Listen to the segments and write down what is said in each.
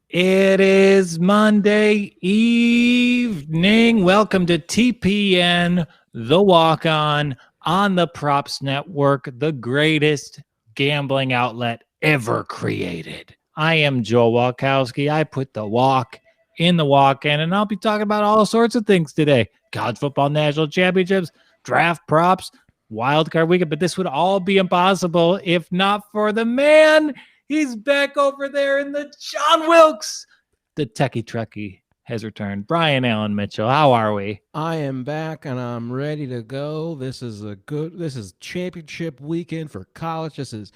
It is Monday evening. Welcome to TPN, the on the Props Network, the greatest gambling outlet ever created. I am Joel Walkowski. I put the walk in the walk-in, and I'll be talking about all sorts of things today. College football national championships, draft props, wildcard weekend, but this would all be impossible if not for the man. He's back over there in the John Wilkes. The techie trucky has returned. Brian Allen Mitchell, how are we? I am back and I'm ready to go. This is championship weekend for college. This is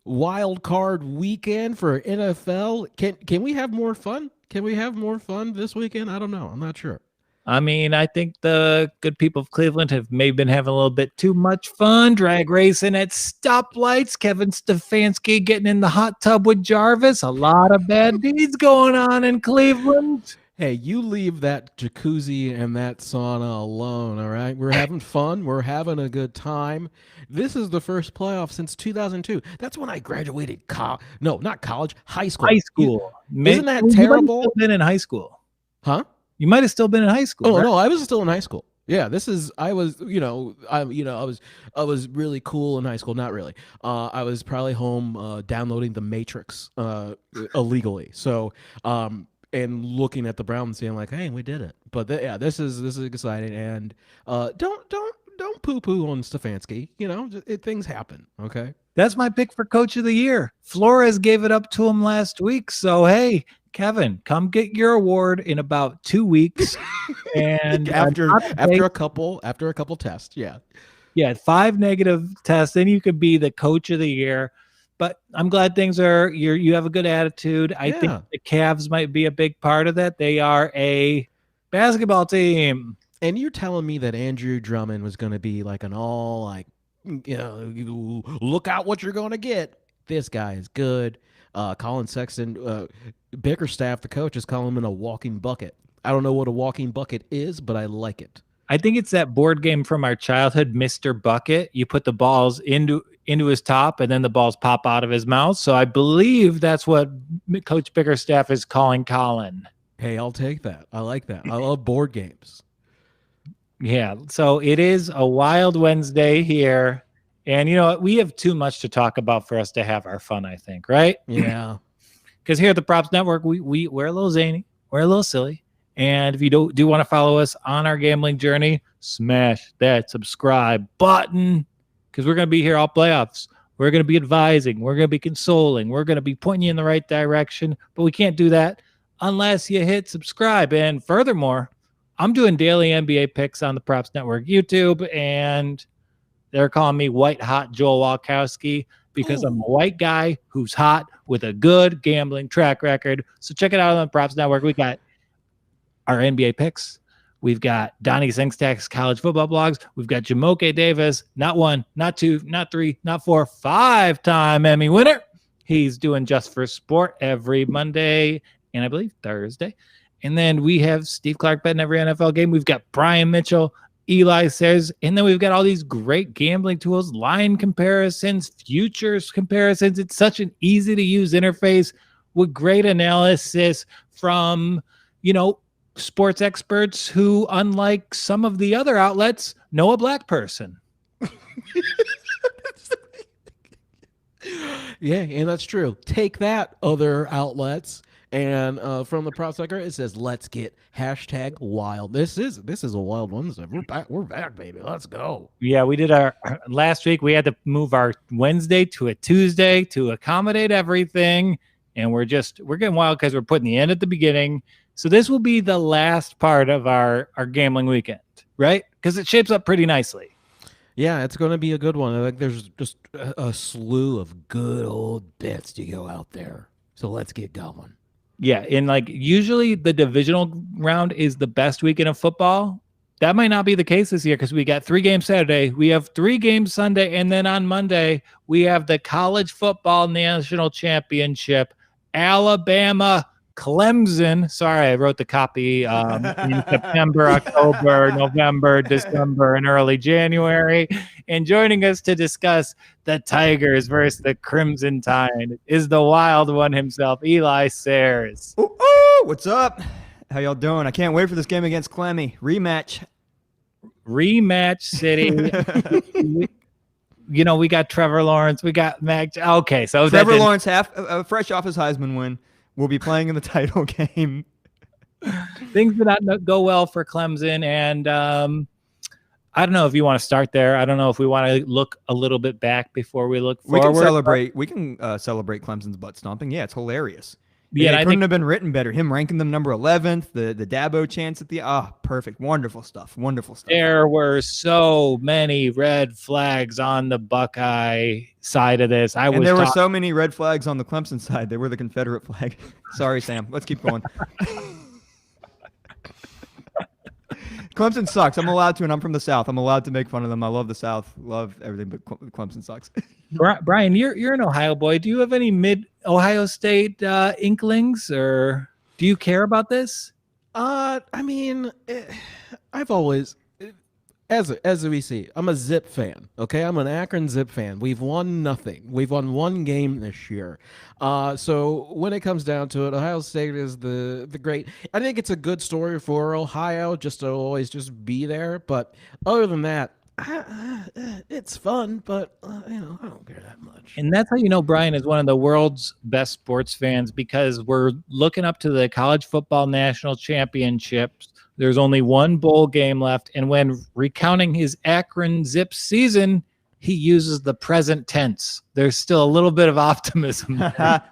wild card weekend for NFL. Can we have more fun? Can we have more fun this weekend? I don't know. I'm not sure. I mean, I think the good people of Cleveland have maybe been having a little bit too much fun, drag racing at stoplights, Kevin Stefanski getting in the hot tub with Jarvis. A lot of bad deeds going on in Cleveland. Hey, you leave that jacuzzi and that sauna alone, all right? We're having fun. We're having a good time. This is the first playoff since 2002. That's when I graduated. No, not college, high school. High school. Isn't that terrible? You might have still been in high school. Huh? You might have still been in high school. Oh, right? No, I was still in high school. Yeah, I was really cool in high school. Not really. I was probably home downloading The Matrix illegally. So, and looking at the Browns, saying like, "Hey, we did it." But this is exciting. And don't poo-poo on Stefanski. Things happen. Okay. That's my pick for Coach of the Year. Flores gave it up to him last week. So, hey, Kevin, come get your award in about 2 weeks. And after a couple tests, yeah, 5 negative tests, then you could be the Coach of the Year. But I'm glad things are. You have a good attitude. I think the Cavs might be a big part of that. They are a basketball team. And you're telling me that Andrew Drummond was going to be like an all like, look out what you're going to get. This guy is good. Colin Sexton, Bickerstaff, the coach, is calling him a walking bucket. I don't know what a walking bucket is, but I like it. I think it's that board game from our childhood, Mr. Bucket. You put the balls into his top, and then the balls pop out of his mouth. So I believe that's what Coach Bickerstaff is calling Colin. Hey, I'll take that. I like that. I love board games. Yeah, so it is a wild Wednesday here. And, we have too much to talk about for us to have our fun, I think, right? Yeah. Because here at the Props Network, we're a little zany. We're a little silly. And if you do want to follow us on our gambling journey, smash that subscribe button because we're going to be here all playoffs. We're going to be advising. We're going to be consoling. We're going to be pointing you in the right direction. But we can't do that unless you hit subscribe. And furthermore, I'm doing daily NBA picks on the Props Network YouTube, and they're calling me White Hot Joel Walkowski because I'm a white guy who's hot with a good gambling track record. So check it out on the Props Network. We got our NBA picks. We've got Donnie Singstack's college football blogs. We've got Jamoke Davis, not 1, not 2, not 3, not 4, 5-time Emmy winner. He's doing Just for Sport every Monday and I believe Thursday. And then we have Steve Clark betting every NFL game. We've got Brian Mitchell, Eli Sairs, and then we've got all these great gambling tools, line comparisons, futures comparisons. It's such an easy-to-use interface with great analysis from, sports experts who, unlike some of the other outlets, know a black person. Yeah, and that's true. Take that, other outlets. And from the Props Network, it says, "Let's get #wild." This is a wild Wednesday. We're back, baby. Let's go. Yeah, we did our last week. We had to move our Wednesday to a Tuesday to accommodate everything, and we're getting wild because we're putting the end at the beginning. So this will be the last part of our gambling weekend, right? Because it shapes up pretty nicely. Yeah, it's going to be a good one. I think there's just a slew of good old bets to go out there. So let's get going. Yeah, and usually the divisional round is the best weekend of football. That might not be the case this year because we got 3 games Saturday, we have 3 games Sunday, and then on Monday we have the college football national championship, Alabama, Clemson. Sorry, I wrote the copy in September, October, November, December, and early January. And joining us to discuss the Tigers versus the Crimson Tide is the wild one himself, Eli Sairs. Ooh, what's up? How y'all doing? I can't wait for this game against Clemmy. Rematch City. We got Trevor Lawrence. We got Mac. Okay, so Trevor Lawrence, fresh off his Heisman win, will be playing in the title game. Things did not go well for Clemson, and I don't know if you want to start there. I don't know if we want to look a little bit back before we look forward. We can celebrate Clemson's butt stomping. Yeah, it's hilarious. Yeah, it couldn't have been written better. Him ranking them number 11th, the Dabo chance at the perfect, wonderful stuff. There were so many red flags on the Buckeye side of this. There were so many red flags on the Clemson side. They were the Confederate flag. Sorry, Sam. Let's keep going. Clemson sucks. I'm allowed to, and I'm from the South. I'm allowed to make fun of them. I love the South. Love everything, but Clemson sucks. Brian, you're an Ohio boy. Do you have any mid-Ohio State inklings, or do you care about this? I've always, as we see, I'm a Zip fan. Okay, I'm an Akron Zip fan. We've won nothing. We've won one game this year. So when it comes down to it, Ohio State is the great. I think it's a good story for Ohio just to always just be there. But other than that, it's fun, but I don't care that much. And that's how you know Brian is one of the world's best sports fans, because we're looking up to the college football national championships. There's only one bowl game left, and when recounting his Akron Zips season, he uses the present tense. There's still a little bit of optimism.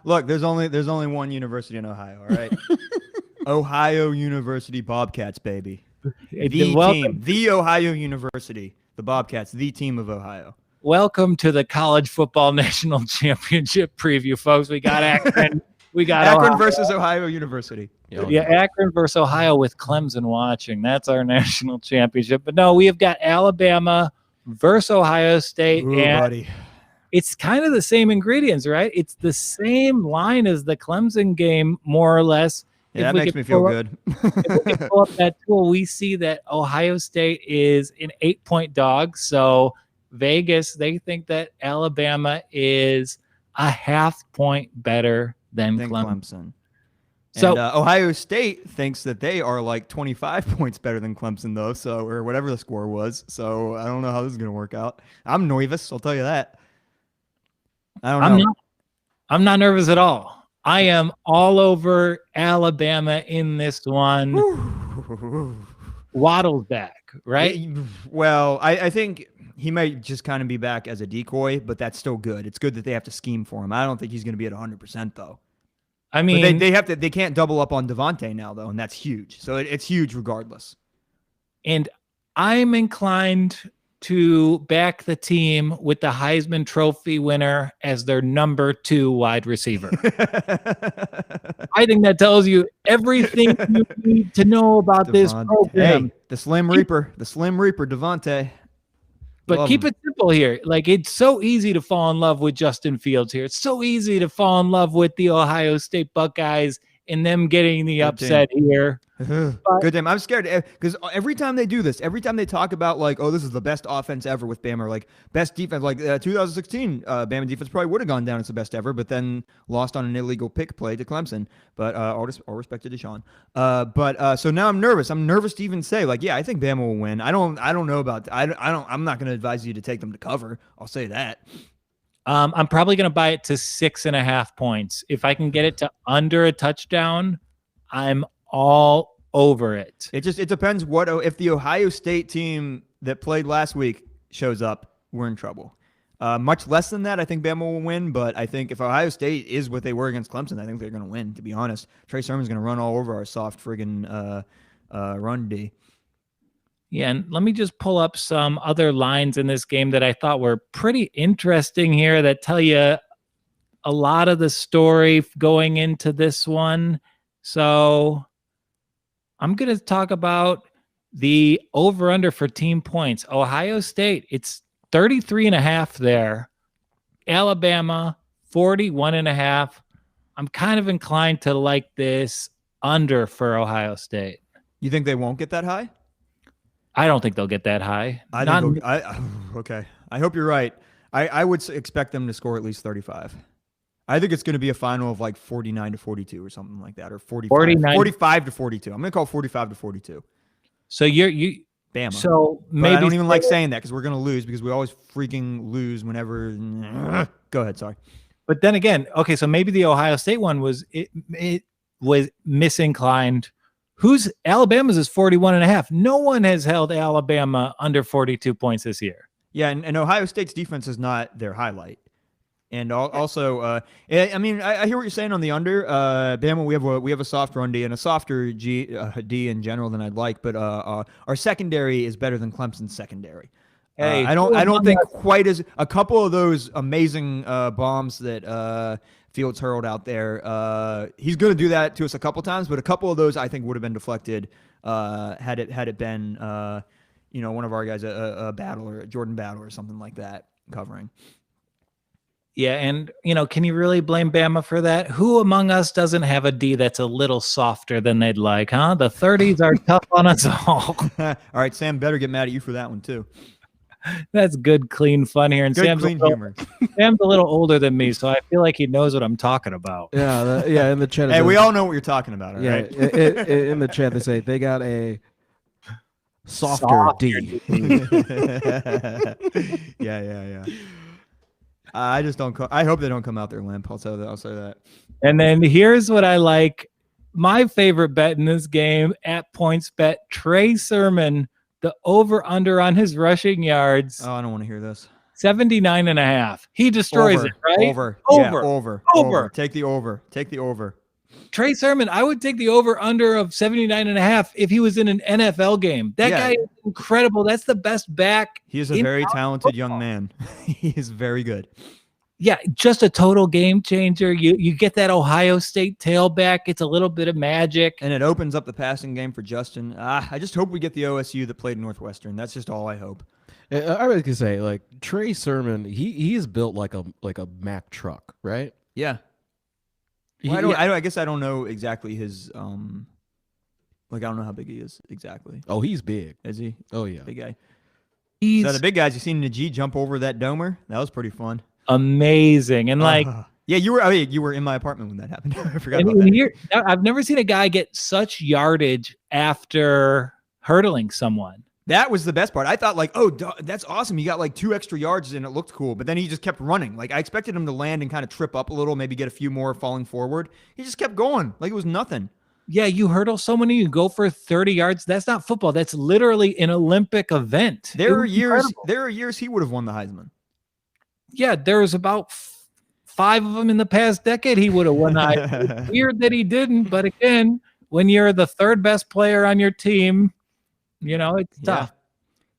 Look, there's only one university in Ohio. All right, Ohio University Bobcats, baby. The Ohio University. The Bobcats, the team of Ohio. Welcome to the college football national championship preview, folks. We got Akron. We got Akron Ohio versus Ohio University. Yeah, Akron versus Ohio with Clemson watching. That's our national championship. But no, we have got Alabama versus Ohio State. Ooh, and buddy. It's kind of the same ingredients, right? It's the same line as the Clemson game, more or less. Yeah, that makes me feel good. If we pull up that tool, we see that Ohio State is an 8-point dog. So Vegas, they think that Alabama is a half point better than Clemson. So Ohio State thinks that they are like 25 points better than Clemson, though. So, or whatever the score was. So I don't know how this is going to work out. I'm nervous. I'll tell you that. I don't know. I'm not nervous at all. I am all over Alabama in this one. Waddle's back, right? Well, I think he might just kind of be back as a decoy, but that's still good. It's good that they have to scheme for him. I don't think he's going to be at 100%, though. I mean, but they can't double up on Devonta now, though, and that's huge. So it's huge regardless. And I'm inclined to back the team with the Heisman Trophy winner as their number 2 wide receiver. I think that tells you everything you need to know about this program. Hey, the Slim Reaper, Devonta. But keep it simple here. Like, it's so easy to fall in love with Justin Fields here. It's so easy to fall in love with the Ohio State Buckeyes and them getting the upset here. Good damn. I'm scared because every time they do this, every time they talk about like, oh, this is the best offense ever with Bama, or like best defense, like 2016 Bama defense probably would have gone down as the best ever, but then lost on an illegal pick play to Clemson. But all respect to Deshaun. So now I'm nervous. I'm nervous to even say like, yeah, I think Bama will win. I don't know about. I'm not going to advise you to take them to cover. I'll say that. I'm probably going to buy it to 6.5 points. If I can get it to under a touchdown, I'm all over it. It depends if the Ohio State team that played last week shows up, we're in trouble. Much less than that, I think Bama will win, but I think if Ohio State is what they were against Clemson, I think they're going to win, to be honest. Trey Sermon's going to run all over our soft friggin' run D. Yeah, and let me just pull up some other lines in this game that I thought were pretty interesting here that tell you a lot of the story going into this one. So I'm going to talk about the over-under for team points. Ohio State, it's 33.5 there. Alabama, 41.5. I'm kind of inclined to like this under for Ohio State. You think they won't get that high? I don't think they'll get that high. Okay. I hope you're right. I would expect them to score at least 35. I think it's going to be a final of like 49 to 42 or something like that, or 45 to 42. I'm going to call 45 to 42. So you Bama. So but maybe I don't even like saying that because we're going to lose because we always freaking lose whenever. Go ahead. Sorry. But then again, okay, so maybe the Ohio State one was it was misinclined. Alabama's is 41.5. No one has held Alabama under 42 points this year. Yeah, and Ohio State's defense is not their highlight. And also, I mean, I hear what you're saying on the under. Bama, we have a soft run D and a softer D in general than I'd like, but our secondary is better than Clemson's secondary. Hey, I don't think quite as a couple of those amazing bombs that Fields hurled out there. He's going to do that to us a couple times, but a couple of those I think would have been deflected had it been one of our guys, a Battler, a Jordan Battler or something like that covering. Yeah, and can you really blame Bama for that? Who among us doesn't have a D that's a little softer than they'd like, huh? The 30s are tough on us all. All right, Sam better get mad at you for that one too. That's good, clean fun here. And good, clean humor. Sam's a little older than me, so I feel like he knows what I'm talking about. Yeah, in the chat. Hey, we all know what you're talking about, all right? In the chat they say they got a softer D. Yeah. I just don't. I hope they don't come out there limp. I'll say that. And then here's what I like. My favorite bet in this game at points bet, Trey Sermon, the over-under on his rushing yards. Oh, I don't want to hear this. 79.5. He destroys it, right? Over. Take the over. Trey Sermon, I would take the over-under of 79.5 if he was in an NFL game. That guy is incredible. That's the best back. He is a very talented young man. He is very good. Yeah, just a total game changer. You get that Ohio State tailback. It's a little bit of magic. And it opens up the passing game for Justin. I just hope we get the OSU that played Northwestern. That's just all I hope. I was gonna say, like, Trey Sermon, he is built like a Mack truck, right? Yeah. Well, I guess I don't know exactly his I don't know how big he is exactly. Oh, he's big. Is he? Oh yeah, big guy. So the big guys, you seen Najee jump over that domer? That was pretty fun. Amazing. And yeah, you were in my apartment when that happened. I forgot about that. I've never seen a guy get such yardage after hurdling someone. That was the best part. I thought that's awesome. He got like 2 extra yards and it looked cool, but then he just kept running. Like I expected him to land and kind of trip up a little, maybe get a few more falling forward. He just kept going like it was nothing. Yeah, you hurdle someone and you go for 30 yards. That's not football. That's literally an Olympic event. There are years he would have won the Heisman. Yeah, there was about 5 of them in the past decade he would have won the Heisman. It's weird that he didn't, but again, when you're the 3rd best player on your team, it's tough.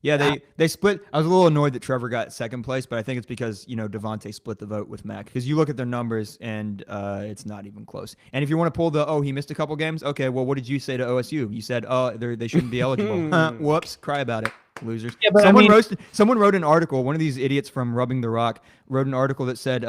Yeah, they split. I was a little annoyed that Trevor got 2nd place, but I think it's because, Devontae split the vote with Mac. Because you look at their numbers, and it's not even close. And if you want to pull he missed a couple games, okay, well, what did you say to OSU? You said, they shouldn't be eligible. Whoops, cry about it, losers. Yeah, but someone wrote an article, one of these idiots from Rubbing the Rock wrote an article that said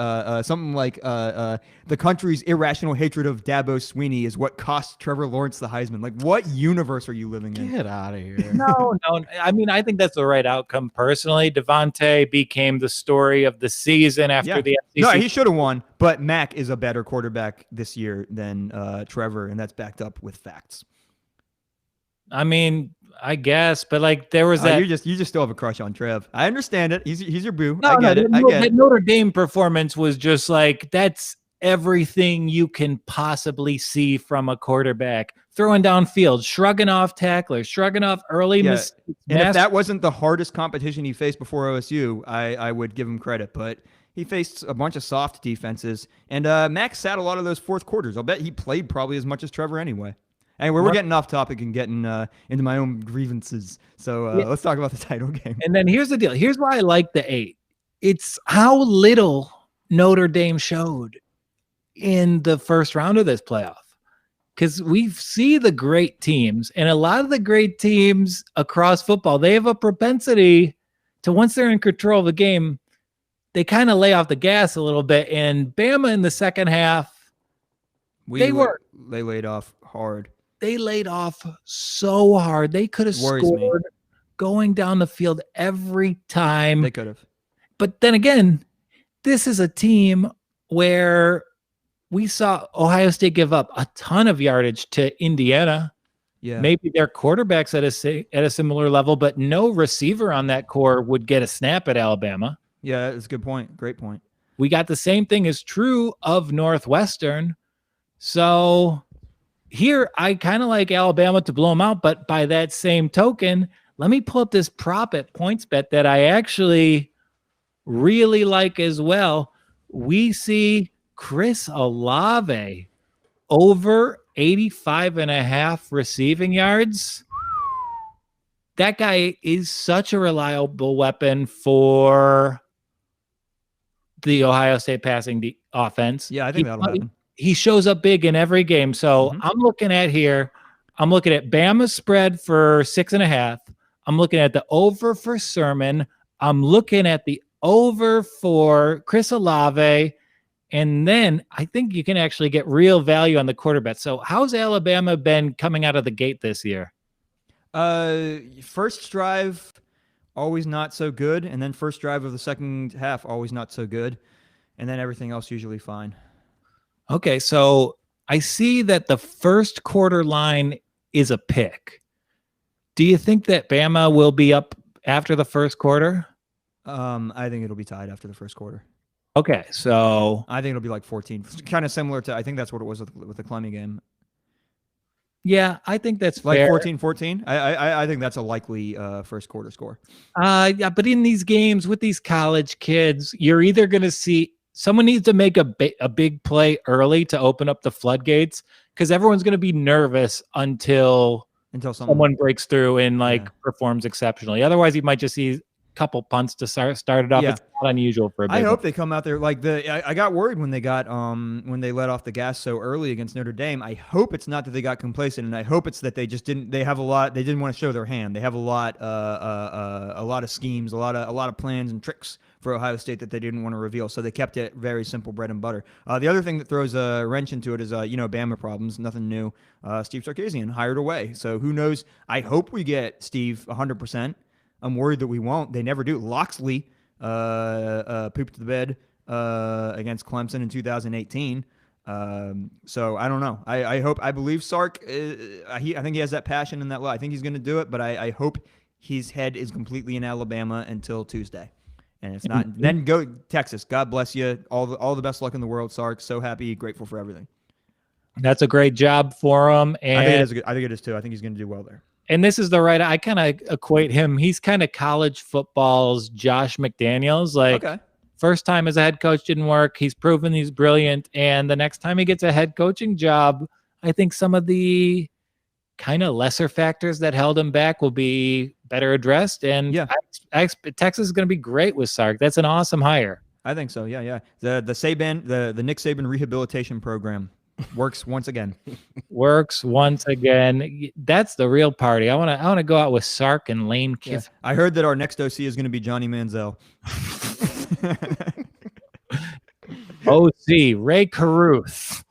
something like the country's irrational hatred of Dabo Swinney is what cost Trevor Lawrence the Heisman. Like, what universe are you living in? Get out of here. No. I mean, I think that's the right outcome personally. Devontae became the story of the season after the FCC. No, he should have won, but Mac is a better quarterback this year than Trevor, and that's backed up with facts. I mean, I guess, but there was that. You just still have a crush on Trev. I understand it. He's your boo. No, I get it. That Notre Dame performance was just that's everything you can possibly see from a quarterback. Throwing downfield, shrugging off tacklers, shrugging off early mistakes. And if that wasn't the hardest competition he faced before OSU, I would give him credit. But he faced a bunch of soft defenses, and Max sat a lot of those 4th quarters. I'll bet he played probably as much as Trevor anyway. Anyway, we're getting off topic and getting into my own grievances. So let's talk about the title game. And then here's the deal. Here's why I like the 8. It's how little Notre Dame showed in the first round of this playoff. Because we see the great teams, and a lot of the great teams across football, they have a propensity to, once they're in control of the game, they kind of lay off the gas a little bit. And Bama in the second half, They laid off hard. They laid off so hard. They could have scored going down the field every time. They could have. But then again, this is a team where we saw Ohio State give up a ton of yardage to Indiana. Yeah. Maybe their quarterback's at a similar level, but no receiver on that core would get a snap at Alabama. Yeah, that's a good point. Great point. We got the same thing is true of Northwestern. So here, I kind of like Alabama to blow them out, but by that same token, let me pull up this prop at PointsBet that I actually really like as well. We see Chris Olave over 85.5 receiving yards. That guy is such a reliable weapon for the Ohio State passing offense. Yeah, I think that'll happen. He shows up big in every game. So I'm looking at Bama's spread for 6.5. I'm looking at the over for Sermon. I'm looking at the over for Chris Olave. And then I think you can actually get real value on the quarterback. So how's Alabama been coming out of the gate this year? First drive, always not so good. And then first drive of the second half, always not so good. And then everything else usually fine. Okay, so I see that the first quarter line is a pick. Do you think that Bama will be up after the first quarter? I think it'll be tied after the first quarter. Okay, so I think it'll be like 14, kind of similar to, I think that's what it was with the Clemmy game. Yeah, I think that's like fair. 14-14. I think that's a likely first quarter score. Yeah, but in these games with these college kids, you're either going to see someone needs to make a big play early to open up the floodgates because everyone's going to be nervous until someone breaks through and performs exceptionally. Otherwise, you might just see a couple punts to start it off. Yeah. It's not unusual for a big I hope they come out there like I got worried when they got when they let off the gas so early against Notre Dame. I hope it's not that they got complacent, and I hope it's that they just didn't. They have a lot. They didn't want to show their hand. They have a lot of schemes, a lot of plans and tricks for Ohio State that they didn't want to reveal. So they kept it very simple, bread and butter. The other thing that throws a wrench into it is Bama problems. Nothing new. Steve Sarkisian hired away. So who knows? I hope we get Steve 100%. I'm worried that we won't. They never do. Loxley pooped the bed against Clemson in 2018. So I don't know. I believe Sark. I think he has that passion and that love. I think he's going to do it, but I hope his head is completely in Alabama until Tuesday. And if not, then go Texas. God bless you. All the best luck in the world, Sark. So happy, grateful for everything. That's a great job for him. And I think it is too. I think he's going to do well there. And this is I kind of equate him. He's kind of college football's Josh McDaniels. First time as a head coach didn't work. He's proven he's brilliant. And the next time he gets a head coaching job, I think some of the kind of lesser factors that held him back will be better addressed. And I expect Texas is going to be great with Sark. That's an awesome hire. I think so. Yeah. The Nick Saban rehabilitation program works once again. That's the real party. I want to go out with Sark and Lane Kiffin. Yeah. I heard that our next OC is going to be Johnny Manziel. OC Ray Caruth.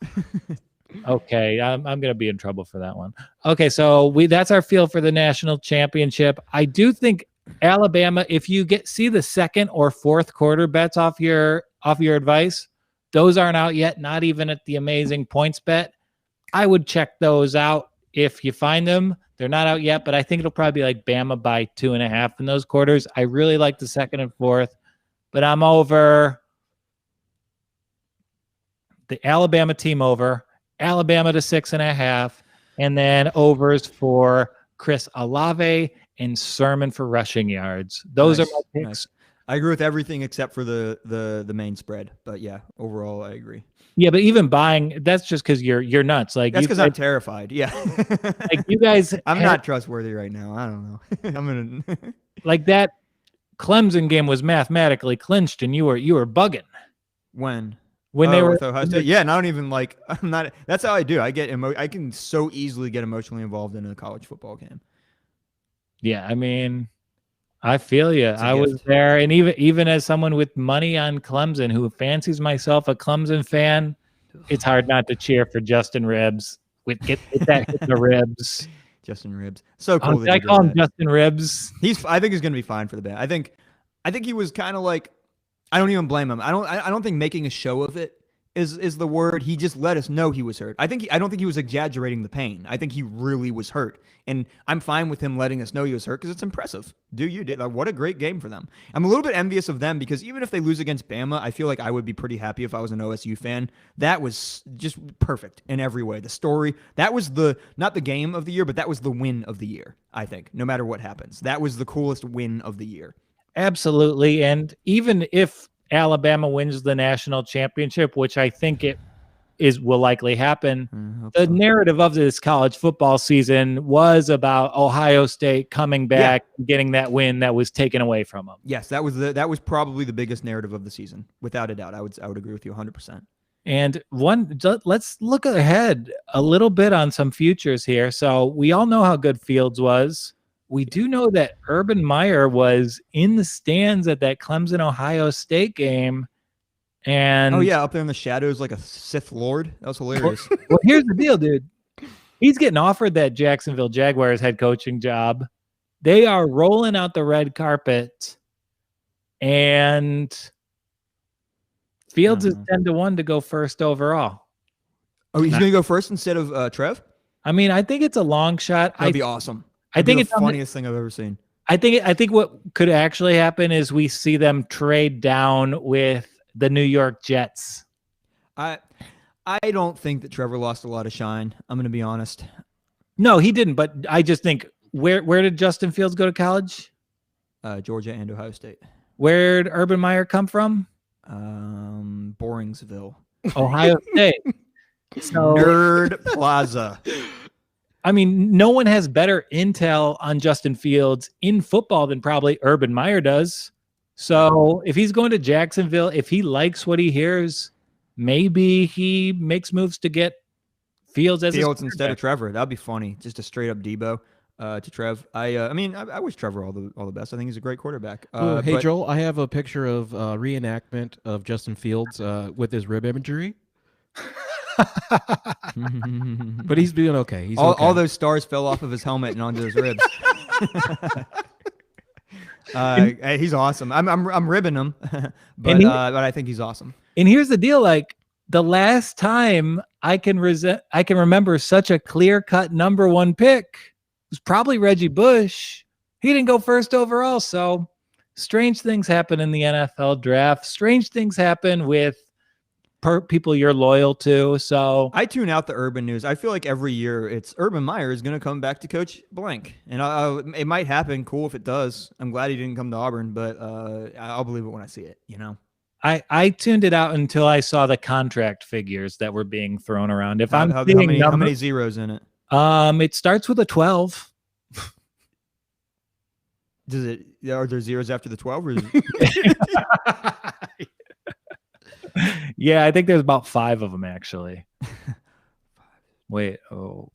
Okay, I'm going to be in trouble for that one. Okay, so that's our feel for the national championship. I do think Alabama, if you see the second or fourth quarter bets off your advice, those aren't out yet, not even at the amazing points bet. I would check those out if you find them. They're not out yet, but I think it'll probably be like Bama by 2.5 in those quarters. I really like the second and fourth, but I'm over the Alabama team over, Alabama to 6.5, and then overs for Chris Olave and Sermon for rushing yards. Those are my picks. Nice. I agree with everything except for the main spread. But yeah, overall I agree. Yeah, but even buying, that's just because you're nuts. Like that's because I'm terrified. Yeah, like you guys, I'm not trustworthy right now. I don't know. I'm gonna like that Clemson game was mathematically clinched, and you were bugging when they were with Ohio State. Yeah, and I don't even like. I'm not. That's how I do. I can so easily get emotionally involved in a college football game. Yeah, I mean, I feel you. I was there, and even as someone with money on Clemson, who fancies myself a Clemson fan, it's hard not to cheer for Justin Ribs. Get that hit the ribs. Justin Ribs. So cool. Did I call him Justin Ribs? I think he's going to be fine for the band. I think he was kind of like, I don't even blame him. I don't think making a show of it is the word. He just let us know he was hurt. I don't think he was exaggerating the pain. I think he really was hurt. And I'm fine with him letting us know he was hurt because it's impressive. What a great game for them. I'm a little bit envious of them because even if they lose against Bama, I feel like I would be pretty happy if I was an OSU fan. That was just perfect in every way. The story, that was not the game of the year, but that was the win of the year, I think, no matter what happens. That was the coolest win of the year. Absolutely. And even if Alabama wins the national championship, which I think will likely happen, the narrative of this college football season was about Ohio State coming back and getting that win that was taken away from them. Yes, that was probably the biggest narrative of the season, without a doubt. I would agree with you 100%. And let's look ahead a little bit on some futures here. So we all know how good Fields was. We do know that Urban Meyer was in the stands at that Clemson Ohio State game. And up there in the shadows like a Sith Lord. That was hilarious. Well, here's the deal, dude. He's getting offered that Jacksonville Jaguars head coaching job. They are rolling out the red carpet, and Fields is 10-1 to go first overall. Oh, he's going to go first instead of Trev? I mean, I think it's a long shot. That'd be awesome. I think it's the funniest thing I've ever seen. I think what could actually happen is we see them trade down with the New York Jets. I don't think that Trevor lost a lot of shine. I'm going to be honest. No, he didn't. But I just think where did Justin Fields go to college? Georgia and Ohio State. Where did Urban Meyer come from? Boringsville, Ohio State. So, Nerd Plaza. I mean, no one has better intel on Justin Fields in football than probably Urban Meyer does. So if he's going to Jacksonville, if he likes what he hears, maybe he makes moves to get Fields instead of Trevor. That'd be funny. Just a straight up Debo to Trev. I wish Trevor all the best. I think he's a great quarterback. Joel, I have a picture of reenactment of Justin Fields with his rib injury. But he's doing okay. All those stars fell off of his helmet and onto his ribs. He's awesome. I'm ribbing him, but I think he's awesome. And here's the deal: like the last time I can remember such a clear-cut number one pick was probably Reggie Bush. He didn't go first overall, so strange things happen in the NFL draft. Strange things happen with people you're loyal to. So I tune out the Urban news. I feel like every year it's Urban Meyer is going to come back to coach blank, and it might happen. Cool if it does. I'm glad he didn't come to Auburn, but I'll believe it when I see it. I tuned it out until I saw the contract figures that were being thrown around. If how many zeros in it? It starts with a 12. Are there zeros after the 12? Or is Yeah, I think there's about 5 of them actually. Wait,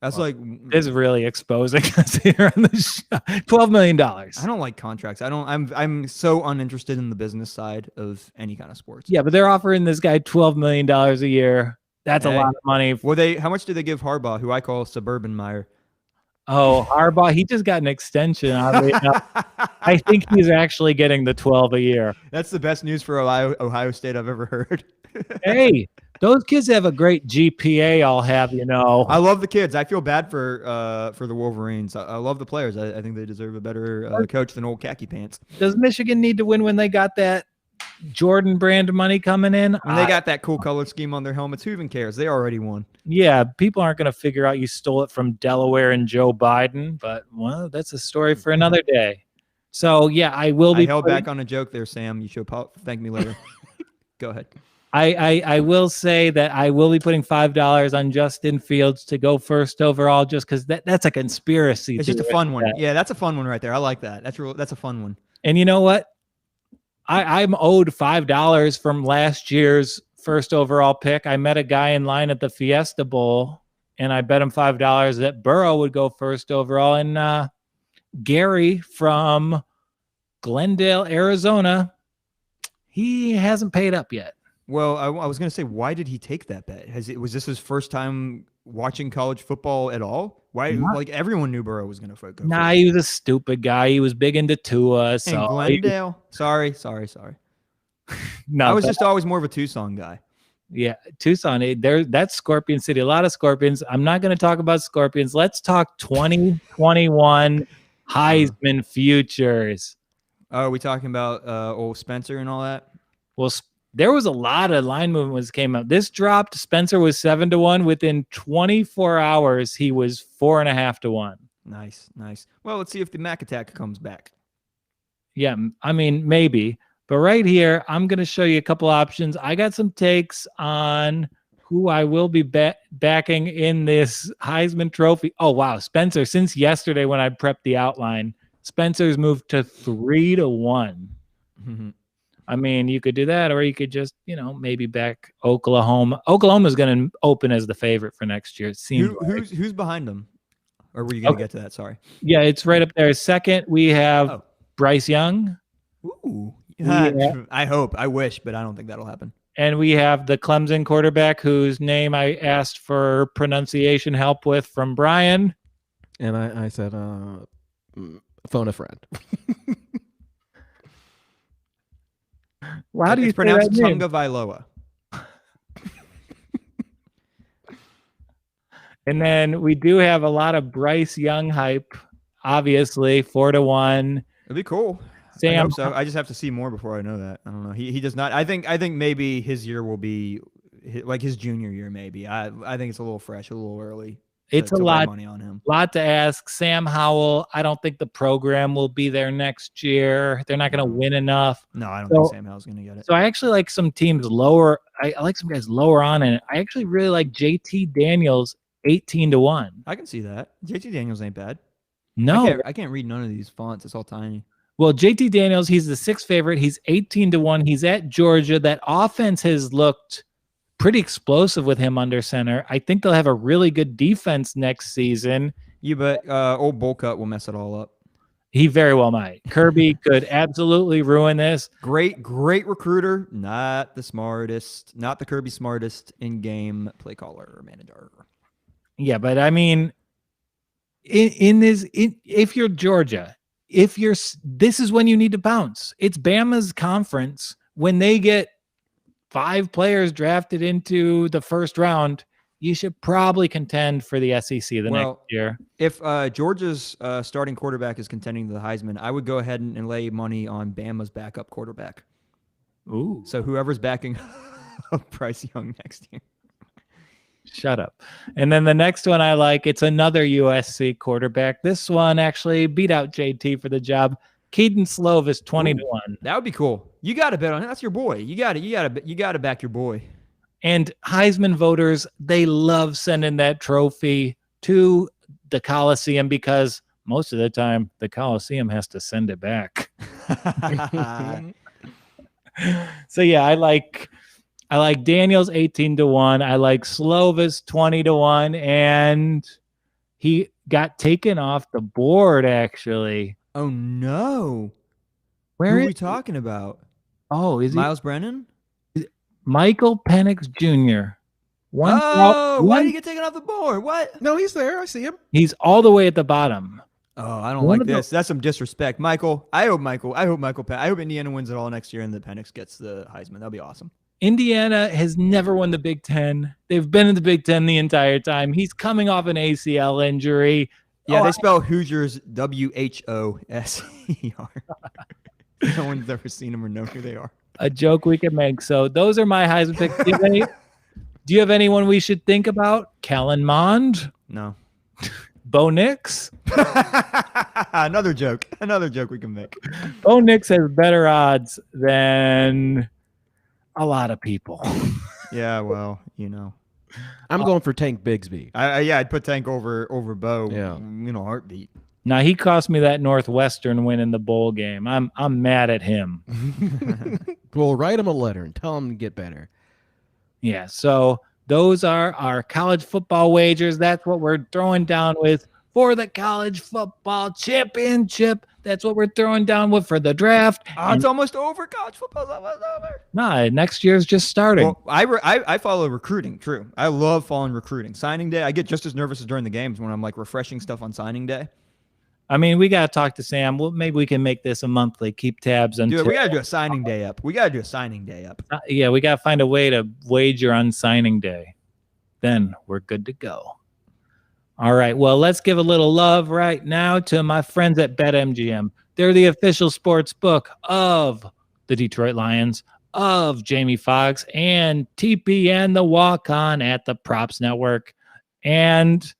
that's well, this is really exposing us here on the show. $12 million. I don't like contracts. I'm so uninterested in the business side of any kind of sports. Yeah, but they're offering this guy $12 million a year. That's a lot of money. Well, how much did they give Harbaugh, who I call Suburban Meyer? Oh, Harbaugh, he just got an extension. I think he's actually getting the 12 a year. That's the best news for Ohio State I've ever heard. Hey, those kids have a great GPA, I'll have you know. I love the kids. I feel bad for the Wolverines. I love the players. I think they deserve a better coach than old khaki pants. Does Michigan need to win when they got that Jordan brand money coming in? When they got that cool color scheme on their helmets, who even cares? They already won. Yeah, people aren't going to figure out you stole it from Delaware and Joe Biden, but, well, that's a story for another day. So, yeah, I held back on a joke there, Sam. You should thank me later. Go ahead. I will say that I will be putting $5 on Justin Fields to go first overall, just because that's a conspiracy. It's just a fun one. Yeah, that's a fun one right there. I like that. That's a fun one. And you know what? I'm owed $5 from last year's first overall pick. I met a guy in line at the Fiesta Bowl, and I bet him $5 that Burrow would go first overall. And Gary from Glendale, Arizona, he hasn't paid up yet. Well, I was going to say, why did he take that bet? Was this his first time watching college football at all? Why? Not- Like everyone knew Burrow was going to go. Nah, first. he was a stupid guy. He was big into Tua, And so Glendale. Sorry. no, I was just always more of a Tucson guy. yeah, Tucson. That's Scorpion City. A lot of scorpions. I'm not going to talk about scorpions. Let's talk 2021 Heisman futures. Oh, are we talking about old Spencer and all that? Well, there was a lot of line movements came up. This dropped. Spencer was 7-1. Within 24 hours, he was 4.5-1. Nice. Well, let's see if the Mac attack comes back. Yeah, I mean, maybe. But right here, I'm going to show you a couple options. I got some takes on who I will be backing in this Heisman Trophy. Oh, wow. Spencer, since yesterday when I prepped the outline, Spencer's moved to 3-1. I mean, you could do that, or you could just, maybe back Oklahoma. Oklahoma's going to open as the favorite for next year. It seems who's behind them? Or were you going to get to that? Sorry. Yeah, it's right up there. Second, we have Bryce Young. Ooh. I hope. I wish, but I don't think that'll happen. And we have the Clemson quarterback whose name I asked for pronunciation help with from Brian. And I said, phone a friend. Well, how do you pronounce that name? Tunga Vailoa? And then we do have a lot of Bryce Young hype, obviously, 4-1. It'd be cool. I hope so. I just have to see more before I know that. I don't know. He does not. I think maybe his year will be like his junior year. Maybe. I think it's a little fresh, a little early. It's a lot money on him. Lot to ask. Sam Howell. I don't think the program will be there next year. They're not going to win enough. No, I don't think Sam Howell's going to get it. So I actually like some teams lower. I like some guys lower on it. I actually really like JT Daniels 18-1. I can see that. JT Daniels ain't bad. No, I can't read none of these fonts. It's all tiny. Well, JT Daniels, he's the 6th favorite. He's 18-1. He's at Georgia. That offense has looked pretty explosive with him under center. I think they'll have a really good defense next season. Yeah, but old Bullcut will mess it all up. He very well might. Kirby could absolutely ruin this. Great recruiter. Not the smartest. Not the Kirby smartest in-game play caller or manager. Yeah, but I mean, if you're Georgia, this is when you need to bounce. It's Bama's conference. When they get 5 players drafted into the first round, you should probably contend for the SEC next year. If Georgia's starting quarterback is contending to the Heisman, I would go ahead and lay money on Bama's backup quarterback. Ooh. So whoever's backing Bryce Young next year. Shut up. And then the next one I like, it's another USC quarterback. This one actually beat out JT for the job. Keaton Slovis 20-1. That would be cool. You got to bet on it. That's your boy. You got to back your boy. And Heisman voters, they love sending that trophy to the Coliseum because most of the time the Coliseum has to send it back. So yeah, I like Daniels 18-1. I like Slovis 20-1, and he got taken off the board actually. Oh no! Who are we talking about? Oh, is Miles Brennan? Michael Penix Jr. Why did he get taken off the board? What? No, he's there. I see him. He's all the way at the bottom. Oh, I don't like this. That's some disrespect, Michael. I hope Indiana wins it all next year, and the Penix gets the Heisman. That'll be awesome. Indiana has never won the Big Ten. They've been in the Big Ten the entire time. He's coming off an ACL injury. Yeah, they spell Hoosiers WHOSER. No one's ever seen them or know who they are. A joke we can make. So those are my Heisman picks. Do you have anyone we should think about? Kellen Mond? No. Bo Nix? Another joke we can make. Bo Nix has better odds than a lot of people. Yeah, well, I'm going for Tank Bigsby. I'd put Tank over Bo. Yeah. Heartbeat. Now he cost me that Northwestern win in the bowl game. I'm mad at him. We'll write him a letter and tell him to get better. Yeah, so those are our college football wagers. That's what we're throwing down with for the college football championship. That's what we're throwing down with for the draft. It's almost over. College football's almost over. Nah, next year's just starting. Well, I follow recruiting. True, I love following recruiting. Signing day, I get just as nervous as during the games when I'm like refreshing stuff on signing day. I mean, we got to talk to Sam. Well, maybe we can make this a monthly. Keep tabs on. Dude, we got to do a signing day up. We got to Yeah, we got to find a way to wager on signing day. Then we're good to go. All right. Well, let's give a little love right now to my friends at BetMGM. They're the official sports book of the Detroit Lions, of Jamie Foxx, and TPN, the walk-on at the Props Network. And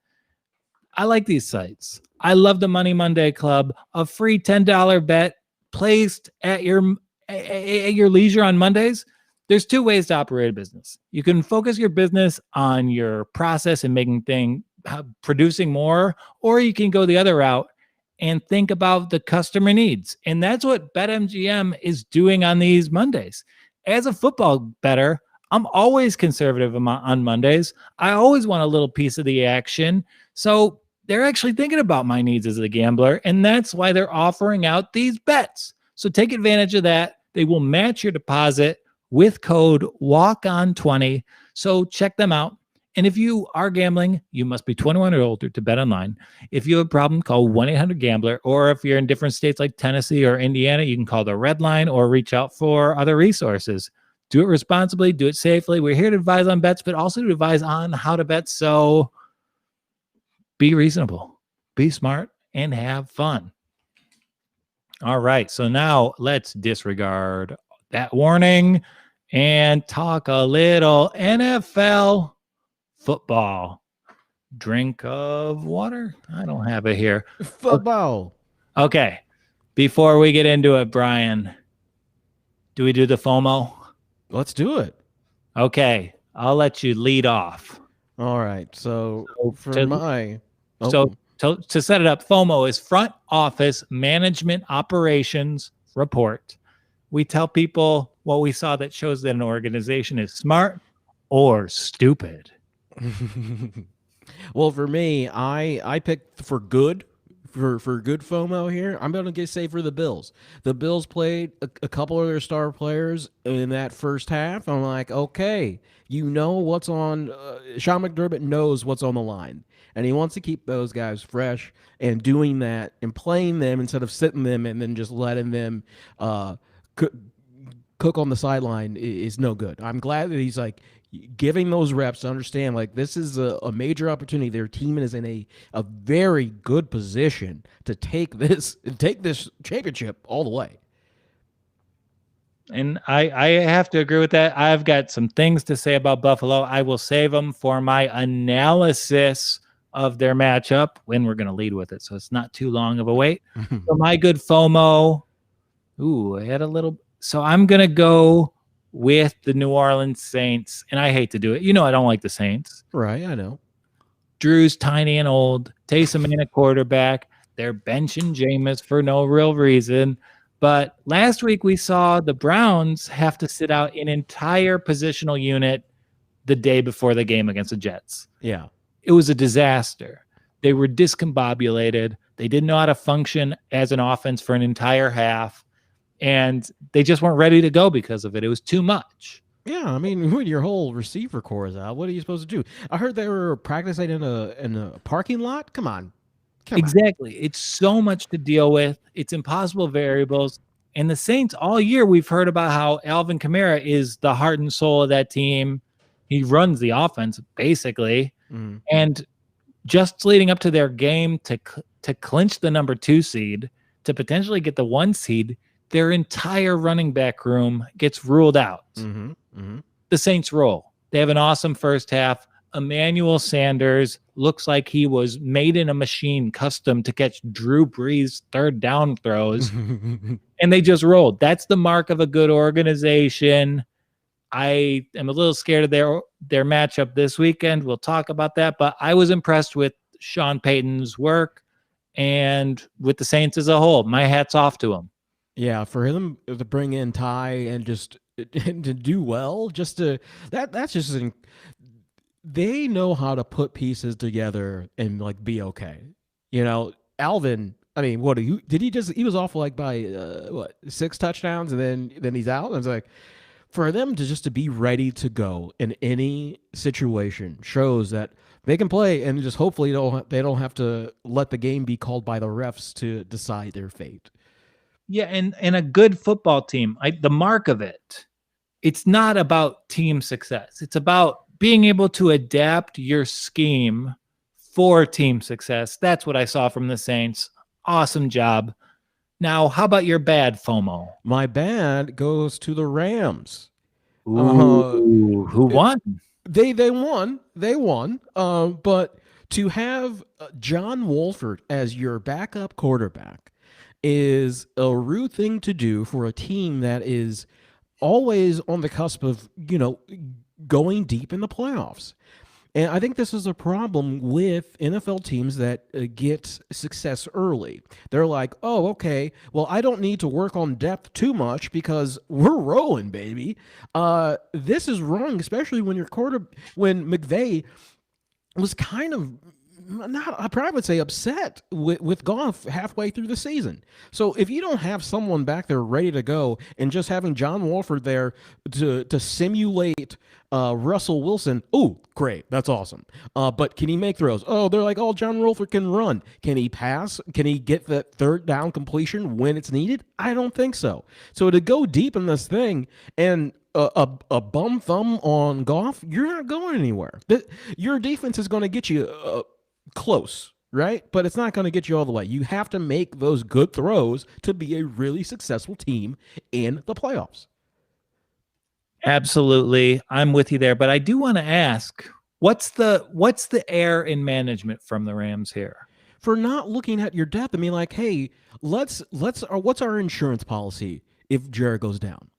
I like these sites. I love the Money Monday Club, a free $10 bet placed at your leisure on Mondays. There's two ways to operate a business. You can focus your business on your process and producing more, or you can go the other route and think about the customer needs. And that's what BetMGM is doing on these Mondays. As a football bettor, I'm always conservative on Mondays. I always want a little piece of the action. So they're actually thinking about my needs as a gambler, and that's why they're offering out these bets. So take advantage of that. They will match your deposit with code WALKON20. So check them out. And if you are gambling, you must be 21 or older to bet online. If you have a problem, call 1-800-GAMBLER. Or if you're in different states like Tennessee or Indiana, you can call the Red Line or reach out for other resources. Do it responsibly. Do it safely. We're here to advise on bets, but also to advise on how to bet. So be reasonable, be smart, and have fun. All right. So now let's disregard that warning and talk a little NFL football. Drink of water. I don't have it here. Football. Okay. Before we get into it, Brian, do we do the FOMO? Let's do it. Okay. I'll let you lead off. All right. So to set it up, FOMO is Front Office Management Operations Report. We tell people what we saw that shows that an organization is smart or stupid. Well, for me, I picked for good FOMO here. I'm going to say for the Bills. The Bills played a couple of their star players in that first half. I'm like, okay, you know what's on. Sean McDermott knows what's on the line, and he wants to keep those guys fresh. And doing that and playing them instead of sitting them and then just letting them cook on the sideline is no good. I'm glad that he's like giving those reps to understand like this is a major opportunity. Their team is in a very good position to take this championship all the way. And I have to agree with that. I've got some things to say about Buffalo. I will save them for my analysis of their matchup when we're going to lead with it. So it's not too long of a wait. So my good FOMO. I had a little. So I'm going to go with the New Orleans Saints. And I hate to do it. You know, I don't like the Saints. Right. I know. Drew's tiny and old. Taysom in a quarterback. They're benching Jameis for no real reason. But last week we saw the Browns have to sit out an entire positional unit the day before the game against the Jets. Yeah. It was a disaster. They were discombobulated. They didn't know how to function as an offense for an entire half. And they just weren't ready to go because of it. It was too much. Yeah, I mean, when your whole receiver core is out, what are you supposed to do? I heard they were practicing in a parking lot. Come on. Exactly. It's so much to deal with. It's impossible variables. And the Saints, all year, we've heard about how Alvin Kamara is the heart and soul of that team. He runs the offense, basically. Mm. And just leading up to their game to clinch the number 2 seed, to potentially get the 1 seed, their entire running back room gets ruled out. Mm-hmm. Mm-hmm. The Saints roll. They have an awesome first half. Emmanuel Sanders looks like he was made in a machine custom to catch Drew Brees' third down throws. And they just rolled. That's the mark of a good organization. I am a little scared of their matchup this weekend. We'll talk about that. But I was impressed with Sean Payton's work and with the Saints as a whole. My hat's off to him. Yeah, for him to bring in Ty and just and to do well, just to that's just they know how to put pieces together and like be okay. You know, Alvin I mean, what did he just? He was off like by 6 touchdowns, and then he's out. And it's like for them to be ready to go in any situation shows that they can play, and just hopefully they don't have to let the game be called by the refs to decide their fate. Yeah, and a good football team, the mark of it, it's not about team success. It's about being able to adapt your scheme for team success. That's what I saw from the Saints. Awesome job. Now, how about your bad, FOMO? My bad goes to the Rams. Ooh, who won? They won. They won. But to have John Wolford as your backup quarterback is a rude thing to do for a team that is always on the cusp of, going deep in the playoffs. And I think this is a problem with NFL teams that get success early. They're like, oh, okay, well, I don't need to work on depth too much because we're rolling, baby. This is wrong, especially when when McVay was kind of I probably would say upset with Goff halfway through the season. So if you don't have someone back there ready to go and just having John Wolford there to simulate Russell Wilson, oh, great, that's awesome. But can he make throws? Oh, they're like, oh, John Wolford can run. Can he pass? Can he get that third down completion when it's needed? I don't think so. So to go deep in this thing and a bum thumb on Goff, you're not going anywhere. Your defense is going to get you close, right? But it's not going to get you all the way. You have to make those good throws to be a really successful team in the playoffs. Absolutely. I'm with you there. But I do want to ask, what's the error in management from the Rams here? For not looking at your depth. I mean, like, hey, what's our insurance policy if Jared goes down,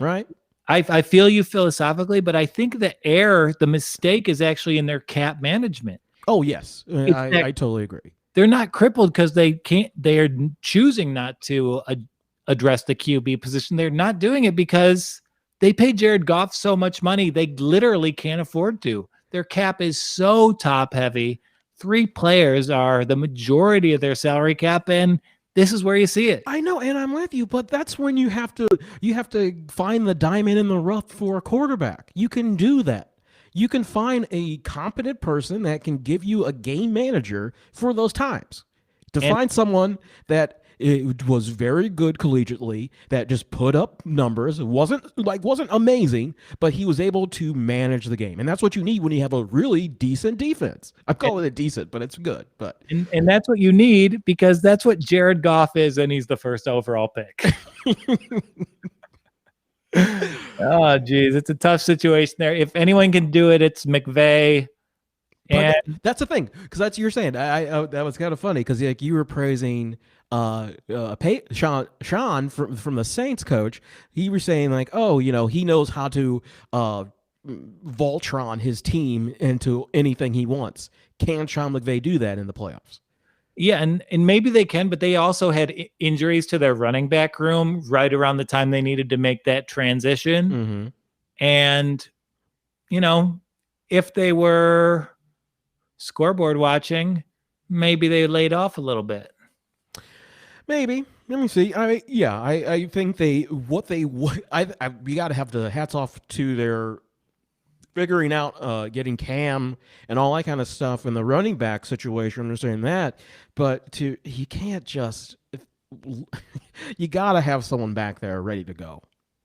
right? I feel you philosophically, but I think the mistake is actually in their cap management. Oh, yes. I totally agree. They're not crippled because they are choosing not to address the QB position. They're not doing it because they pay Jared Goff so much money. They literally can't afford to. Their cap is so top heavy. 3 players are the majority of their salary cap, and this is where you see it. I know, and I'm with you, but that's when you have to find the diamond in the rough for a quarterback. You can do that. You can find a competent person that can give you a game manager for those times. Find someone that was very good collegiately, that just put up numbers. It wasn't amazing, but he was able to manage the game. And that's what you need when you have a really decent defense. I'm calling it decent, but it's good. But and that's what you need, because that's what Jared Goff is, and he's the first overall pick. Oh, geez, it's a tough situation there. If anyone can do it, it's McVay. And that's the thing, because that's what you're saying. I that was kind of funny because like you were praising Sean from the Saints coach. He was saying like, oh, he knows how to Voltron his team into anything he wants. Can Sean McVay do that in the playoffs? Yeah, and maybe they can, but they also had injuries to their running back room right around the time they needed to make that transition. Mm-hmm. And, if they were scoreboard watching, maybe they laid off a little bit. Maybe. Let me see. I think we got to have the hats off to their figuring out getting Cam and all that kind of stuff in the running back situation, understanding that. But you can't just you got to have someone back there ready to go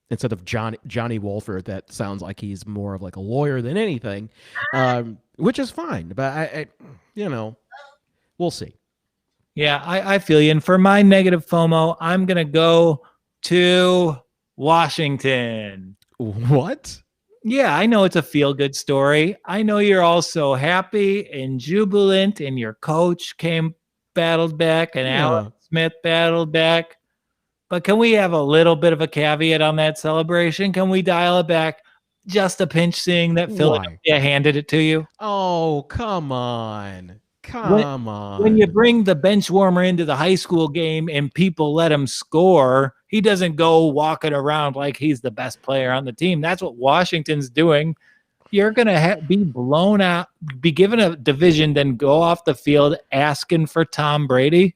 instead of Johnny Wolford. That sounds like he's more of like a lawyer than anything, which is fine. But I we'll see. Yeah, I feel you. And for my negative FOMO, I'm gonna go to Washington. What? Yeah, I know it's a feel-good story. I know you're all so happy and jubilant, and your coach battled back, and Alex Smith battled back. But can we have a little bit of a caveat on that celebration? Can we dial it back just a pinch, seeing that Philadelphia handed it to you? Oh, come on. Come on. When you bring the bench warmer into the high school game and people let him score, he doesn't go walking around like he's the best player on the team. That's what Washington's doing. You're going to be blown out, be given a division, then go off the field asking for Tom Brady.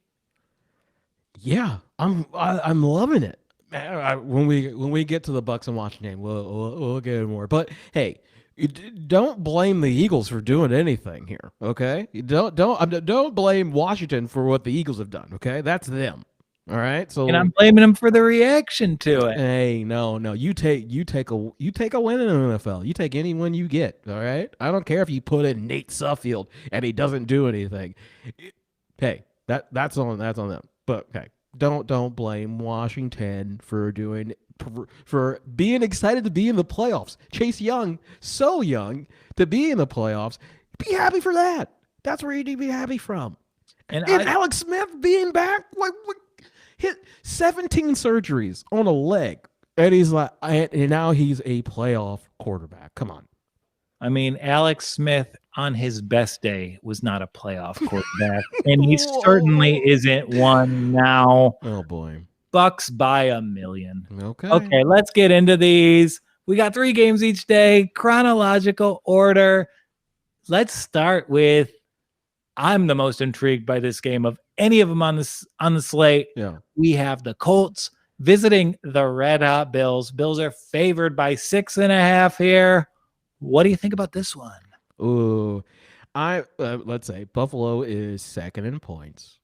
Yeah, I'm loving it. When we get to the Bucks and Washington, we'll get into more. But hey, don't blame the Eagles for doing anything here. Okay, don't blame Washington for what the Eagles have done. Okay, that's them. All right. So And I'm blaming them for the reaction to it. hey, no, you take a win in the NFL. You take any win you get. All right. I don't care if you put in Nate Suffield and he doesn't do anything. Hey, that's on them. But okay, don't blame Washington for being excited to be in the playoffs. Chase Young, so young to be in the playoffs. Be happy for that. That's where you need to be happy from. And Alex Smith being back, like hit 17 surgeries on a leg, and he's like, and now he's a playoff quarterback. Come on. I mean, Alex Smith on his best day was not a playoff quarterback, and he certainly isn't one now. Oh boy. Bucks by a million. Okay, let's get into these. We got 3 games each day, chronological order. Let's start with, I'm the most intrigued by this game of any of them on the slate. Yeah. We have the Colts visiting the Red Hot Bills. Bills are favored by 6.5 here. What do you think about this one? Ooh, let's say Buffalo is second in points.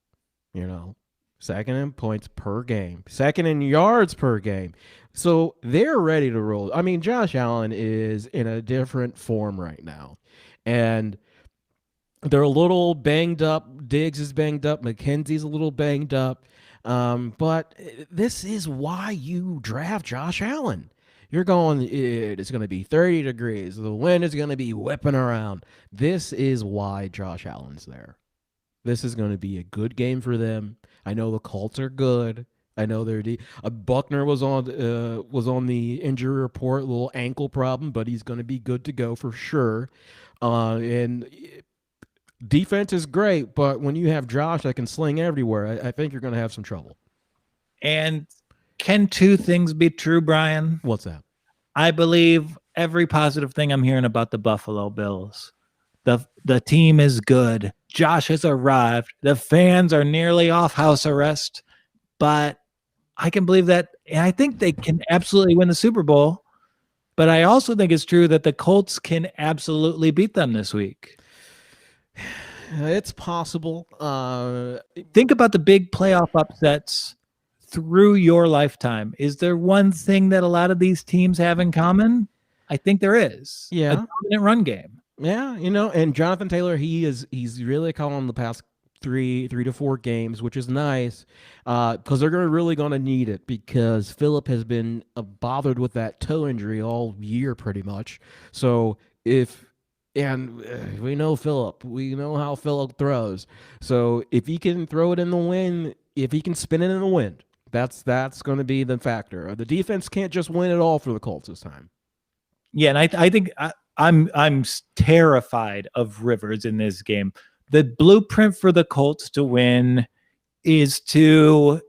Second in points per game, second in yards per game. So they're ready to roll. I mean, Josh Allen is in a different form right now, and they're a little banged up. Diggs is banged up. McKenzie's a little banged up. But this is why you draft Josh Allen. You're going, it's going to be 30 degrees. The wind is going to be whipping around. This is why Josh Allen's there. This is going to be a good game for them. I know the Colts are good. I know they're Buckner was on the injury report, a little ankle problem, but he's going to be good to go for sure. And defense is great, but when you have Josh that can sling everywhere, I think you're going to have some trouble. And can 2 things be true, Brian? What's that? I believe every positive thing I'm hearing about the Buffalo Bills. The team is good. Josh has arrived. The fans are nearly off house arrest. But I can believe that. And I think they can absolutely win the Super Bowl. But I also think it's true that the Colts can absolutely beat them this week. It's possible. Think about the big playoff upsets through your lifetime. Is there one thing that a lot of these teams have in common? I think there is. Yeah. A dominant run game. Yeah, and Jonathan Taylor, he's really calling the past three to 4 games, which is nice, because they're really going to need it, because Phillip has been bothered with that toe injury all year pretty much. So we know Phillip. We know how Phillip throws. So if he can throw it in the wind, if he can spin it in the wind, that's going to be the factor. The defense can't just win it all for the Colts this time. Yeah, and I think I'm terrified of Rivers in this game. The blueprint for the Colts to win is to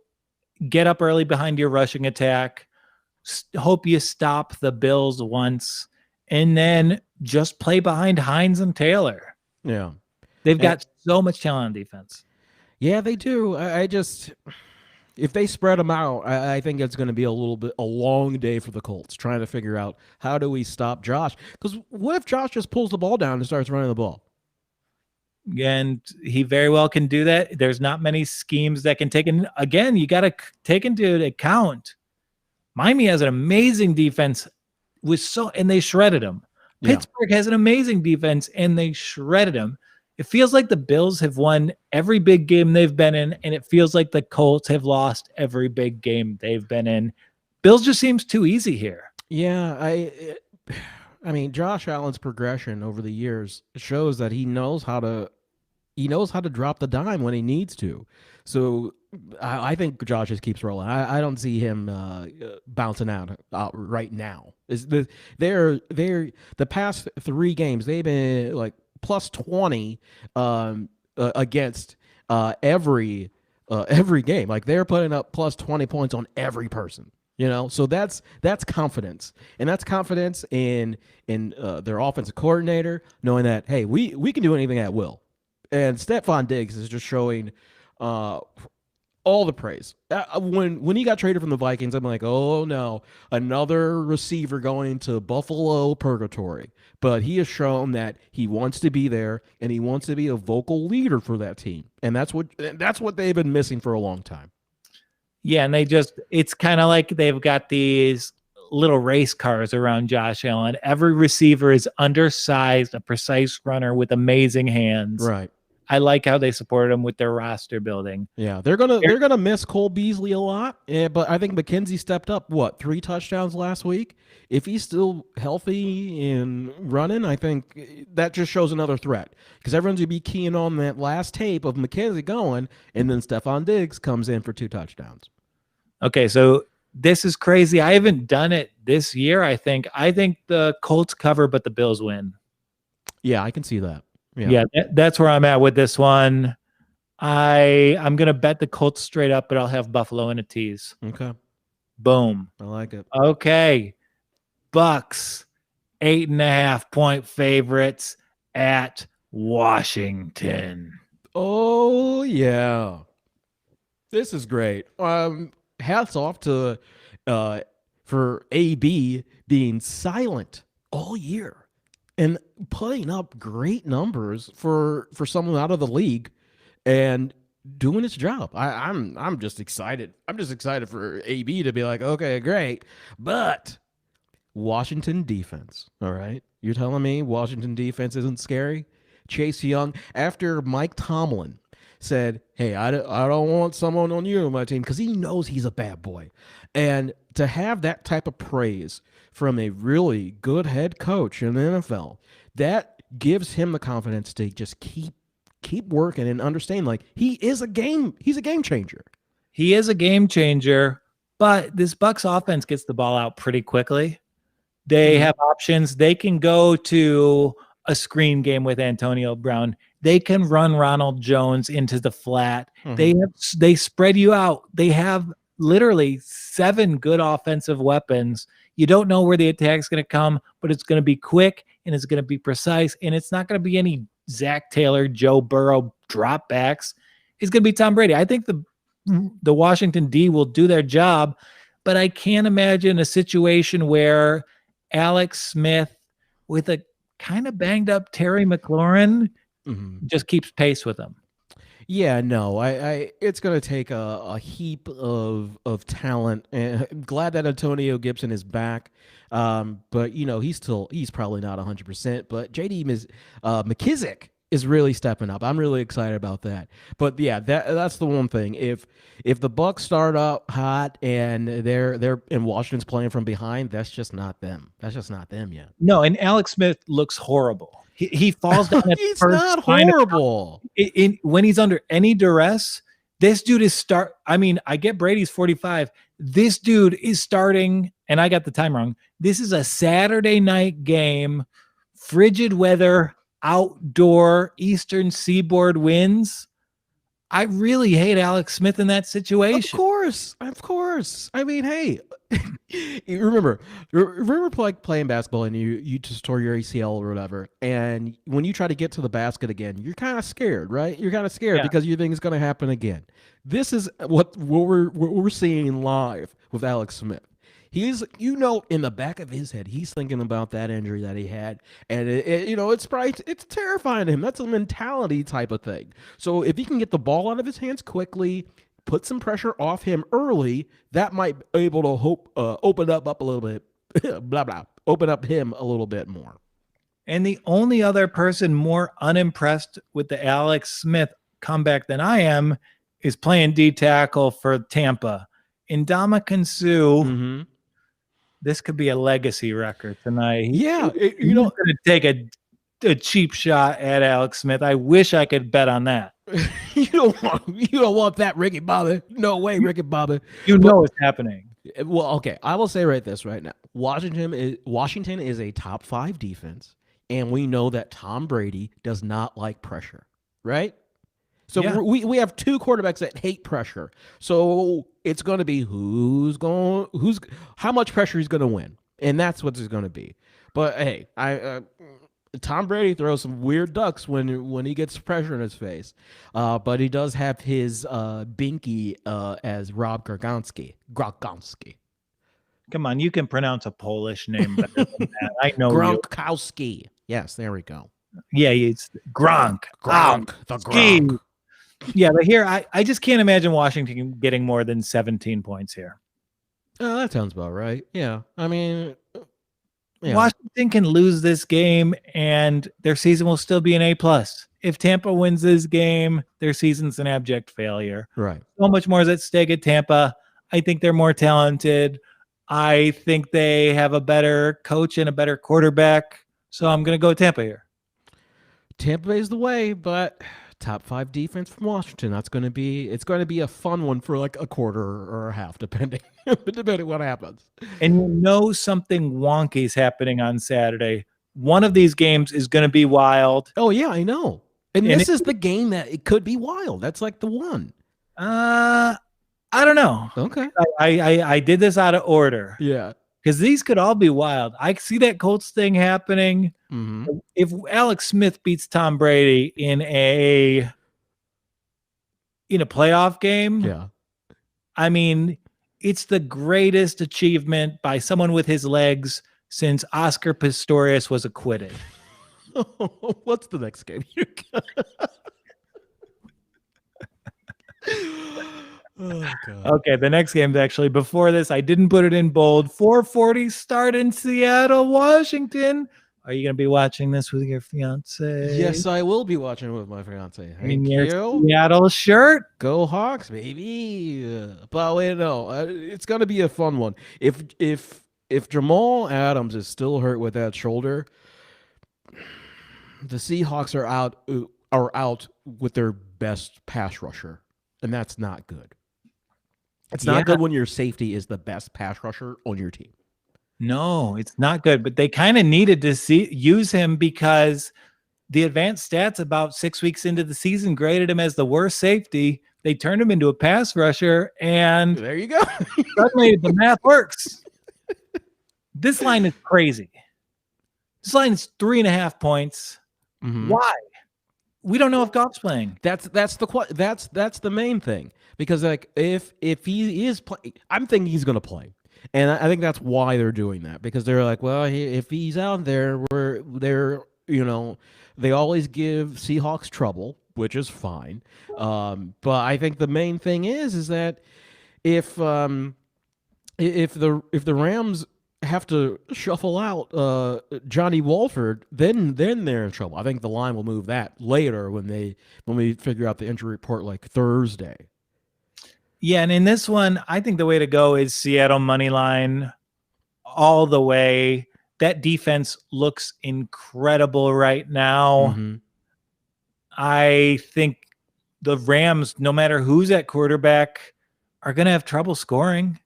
get up early behind your rushing attack, hope you stop the Bills once, and then just play behind Hines and Taylor. Yeah. They've got so much talent on defense. Yeah, they do. I just, if they spread them out, I think it's going to be a long day for the Colts, trying to figure out how do we stop Josh? Because what if Josh just pulls the ball down and starts running the ball? And he very well can do that. There's not many schemes that can take in. Again, you got to take into account Miami has an amazing defense and they shredded him. Yeah. Pittsburgh has an amazing defense and they shredded him. It feels like the Bills have won every big game they've been in, and it feels like the Colts have lost every big game they've been in. Bills just seems too easy here. Yeah, I mean, Josh Allen's progression over the years shows that he knows how to drop the dime when he needs to. So I think Josh just keeps rolling. I don't see him bouncing out right now. They're the past 3 games they've been like plus 20 against every game. Like they're putting up plus 20 points on every person. So that's confidence, and that's confidence in their offensive coordinator, knowing that, hey, we can do anything at will. And Stephon Diggs is just showing All the praise. When he got traded from the Vikings, I'm like, oh no, another receiver going to Buffalo purgatory. But he has shown that he wants to be there and he wants to be a vocal leader for that team, and that's what they've been missing for a long time. Yeah, and it's kind of like they've got these little race cars around Josh Allen. Every receiver is undersized, a precise runner with amazing hands. Right. I like how they supported him with their roster building. Yeah, they're gonna miss Cole Beasley a lot, but I think McKenzie stepped up 3 touchdowns last week. If he's still healthy and running, I think that just shows another threat because everyone's gonna be keying on that last tape of McKenzie going, and then Stephon Diggs comes in for 2 touchdowns. Okay, so this is crazy. I haven't done it this year. I think the Colts cover, but the Bills win. Yeah, I can see that. Yeah, that's where I'm at with this one. I'm going to bet the Colts straight up, but I'll have Buffalo in a tease. Okay. Boom. I like it. Okay. Bucks, 8.5-point favorites at Washington. Oh, yeah. This is great. Hats off to for AB being silent all year and putting up great numbers for someone out of the league and doing its job. I'm just excited. I'm just excited for AB to be like, okay, great. But Washington defense, all right? You're telling me Washington defense isn't scary? Chase Young, after Mike Tomlin said, hey, I don't want someone on you on my team because he knows he's a bad boy. And to have that type of praise from a really good head coach in the NFL, that gives him the confidence to just keep working and understand like he's a game changer. He is a game changer, but this Bucks offense gets the ball out pretty quickly. They have options. They can go to a screen game with Antonio Brown. They can run Ronald Jones into the flat. They spread you out. They have literally 7 good offensive weapons. You don't know where the attack's going to come, but it's going to be quick and it's going to be precise, and it's not going to be any Zach Taylor, Joe Burrow dropbacks. It's going to be Tom Brady. I think the Washington D will do their job, but I can't imagine a situation where Alex Smith with a kind of banged up Terry McLaurin just keeps pace with them. Yeah, no, I it's going to take a heap of talent. And I'm glad that Antonio Gibson is back. But he's probably not 100%, but JD McKissick is really stepping up. I'm really excited about that. But yeah, that's the one thing. If the Bucks start out hot and they're and Washington's playing from behind, that's just not them. That's just not them yet. No, and Alex Smith looks horrible. He falls down at he's first not horrible. When he's under any duress, this dude is I get Brady's 45. This dude is starting, and I got the time wrong. This is a Saturday night game, frigid weather, outdoor, Eastern Seaboard winds. I really hate Alex Smith in that situation. Of course. I mean, hey, remember playing basketball and you just tore your ACL or whatever, and when you try to get to the basket again, you're kind of scared, right? You're kind of scared because you think it's going to happen again. This is what we're seeing live with Alex Smith. He's, in the back of his head, he's thinking about that injury that he had, and it's terrifying to him. That's a mentality type of thing. So if he can get the ball out of his hands quickly, put some pressure off him early, that might be able to open up a little bit, open up him a little bit more. And the only other person more unimpressed with the Alex Smith comeback than I am is playing D tackle for Tampa. Ndamukong Suh. This could be a legacy record tonight. He's going to take a cheap shot at Alex Smith. I wish I could bet on that. You don't want that, Ricky Bobby. No way, Ricky Bobby. You know what's happening. Well, okay, I will say this right now. Washington is a top 5 defense, and we know that Tom Brady does not like pressure, right? So we have 2 quarterbacks that hate pressure. So it's going to be how much pressure he's going to win, and that's what it's going to be. But hey, Tom Brady throws some weird ducks when he gets pressure in his face, but he does have his binky as Rob Gronkowski. Come on, you can pronounce a Polish name better than that. I know you. Gronkowski. Yes, there we go. Yeah, it's Gronk. The Ski. Gronk. Yeah, but here I just can't imagine Washington getting more than 17 points here. Oh, that sounds about right. Yeah, I mean, yeah. Washington can lose this game and their season will still be an A+. If Tampa wins this game, their season's an abject failure. Right. So much more is at stake at Tampa. I think they're more talented. I think they have a better coach and a better quarterback. So I'm going to go Tampa here. Tampa Bay's the way, but top 5 defense from Washington. It's going to be a fun one for like a quarter or a half, depending what happens. And you know something wonky is happening on Saturday. One of these games is going to be wild. Oh yeah, I know. And this is the game that it could be wild. That's like the one. I don't know. Okay. I did this out of order. Yeah. Because these could all be wild. I see that Colts thing happening. Mm-hmm. If Alex Smith beats Tom Brady in a playoff game, yeah, I mean, it's the greatest achievement by someone with his legs since Oscar Pistorius was acquitted. What's the next game you got? Oh, God. Okay, the next game actually before this, I didn't put it in bold. 4:40 start in Seattle, Washington. Are you going to be watching this with your fiance? Yes, I will be watching it with my fiance. In your Seattle shirt? Go Hawks, baby. But wait, no, it's going to be a fun one. If Jamal Adams is still hurt with that shoulder, the Seahawks are out with their best pass rusher, and that's not good. It's not good when your safety is the best pass rusher on your team. No, it's not good. But they kind of needed to use him because the advanced stats about 6 weeks into the season graded him as the worst safety. They turned him into a pass rusher, and there you go. suddenly the math works. This line is crazy. This line is 3.5 points. Mm-hmm. Why? We don't know if Goff's playing. That's the main thing, because like if he is playing, I'm thinking he's going to play, and I think that's why they're doing that, because they're like, well, if he's out there, they always give Seahawks trouble, which is fine. But I think the main thing is that if the Rams have to shuffle out Johnny Walford, then they're in trouble. I think the line will move that later when we figure out the injury report like Thursday. Yeah, and in this one, I think the way to go is Seattle money line all the way. That defense looks incredible right now. Mm-hmm. I think the Rams, no matter who's at quarterback, are going to have trouble scoring.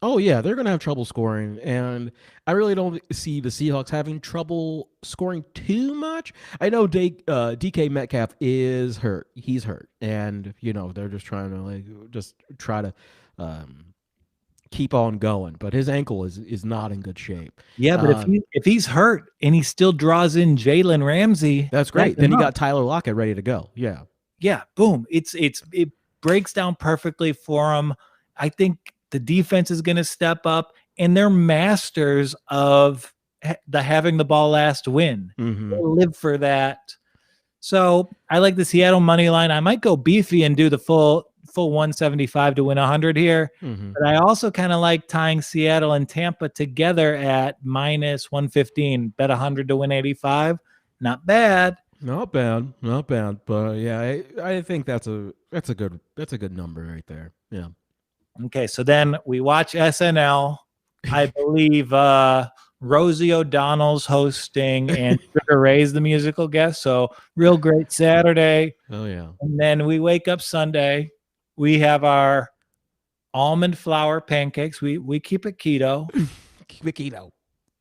Oh, yeah, they're going to have trouble scoring, and I really don't see the Seahawks having trouble scoring too much. I know DK Metcalf is hurt. He's hurt, and, they're just trying to keep on going, but his ankle is not in good shape. Yeah, but if he's hurt and he still draws in Jalen Ramsey, that's great. Then you got Tyler Lockett ready to go. Yeah. Yeah, boom. It breaks down perfectly for him. I think the defense is going to step up, and they're masters of having the ball last win. Mm-hmm. They live for that. So I like the Seattle money line. I might go beefy and do the full 175 to win 100 here. Mm-hmm. But I also kind of like tying Seattle and Tampa together at minus 115. Bet 100 to win 85. Not bad. Not bad. But yeah, I think that's a good number right there. Yeah. Okay, so then we watch SNL. I believe Rosie O'Donnell's hosting and Sugar Ray's the musical guest. So real great Saturday. Oh yeah. And then we wake up Sunday. We have our almond flour pancakes. We keep it keto. Keep it keto.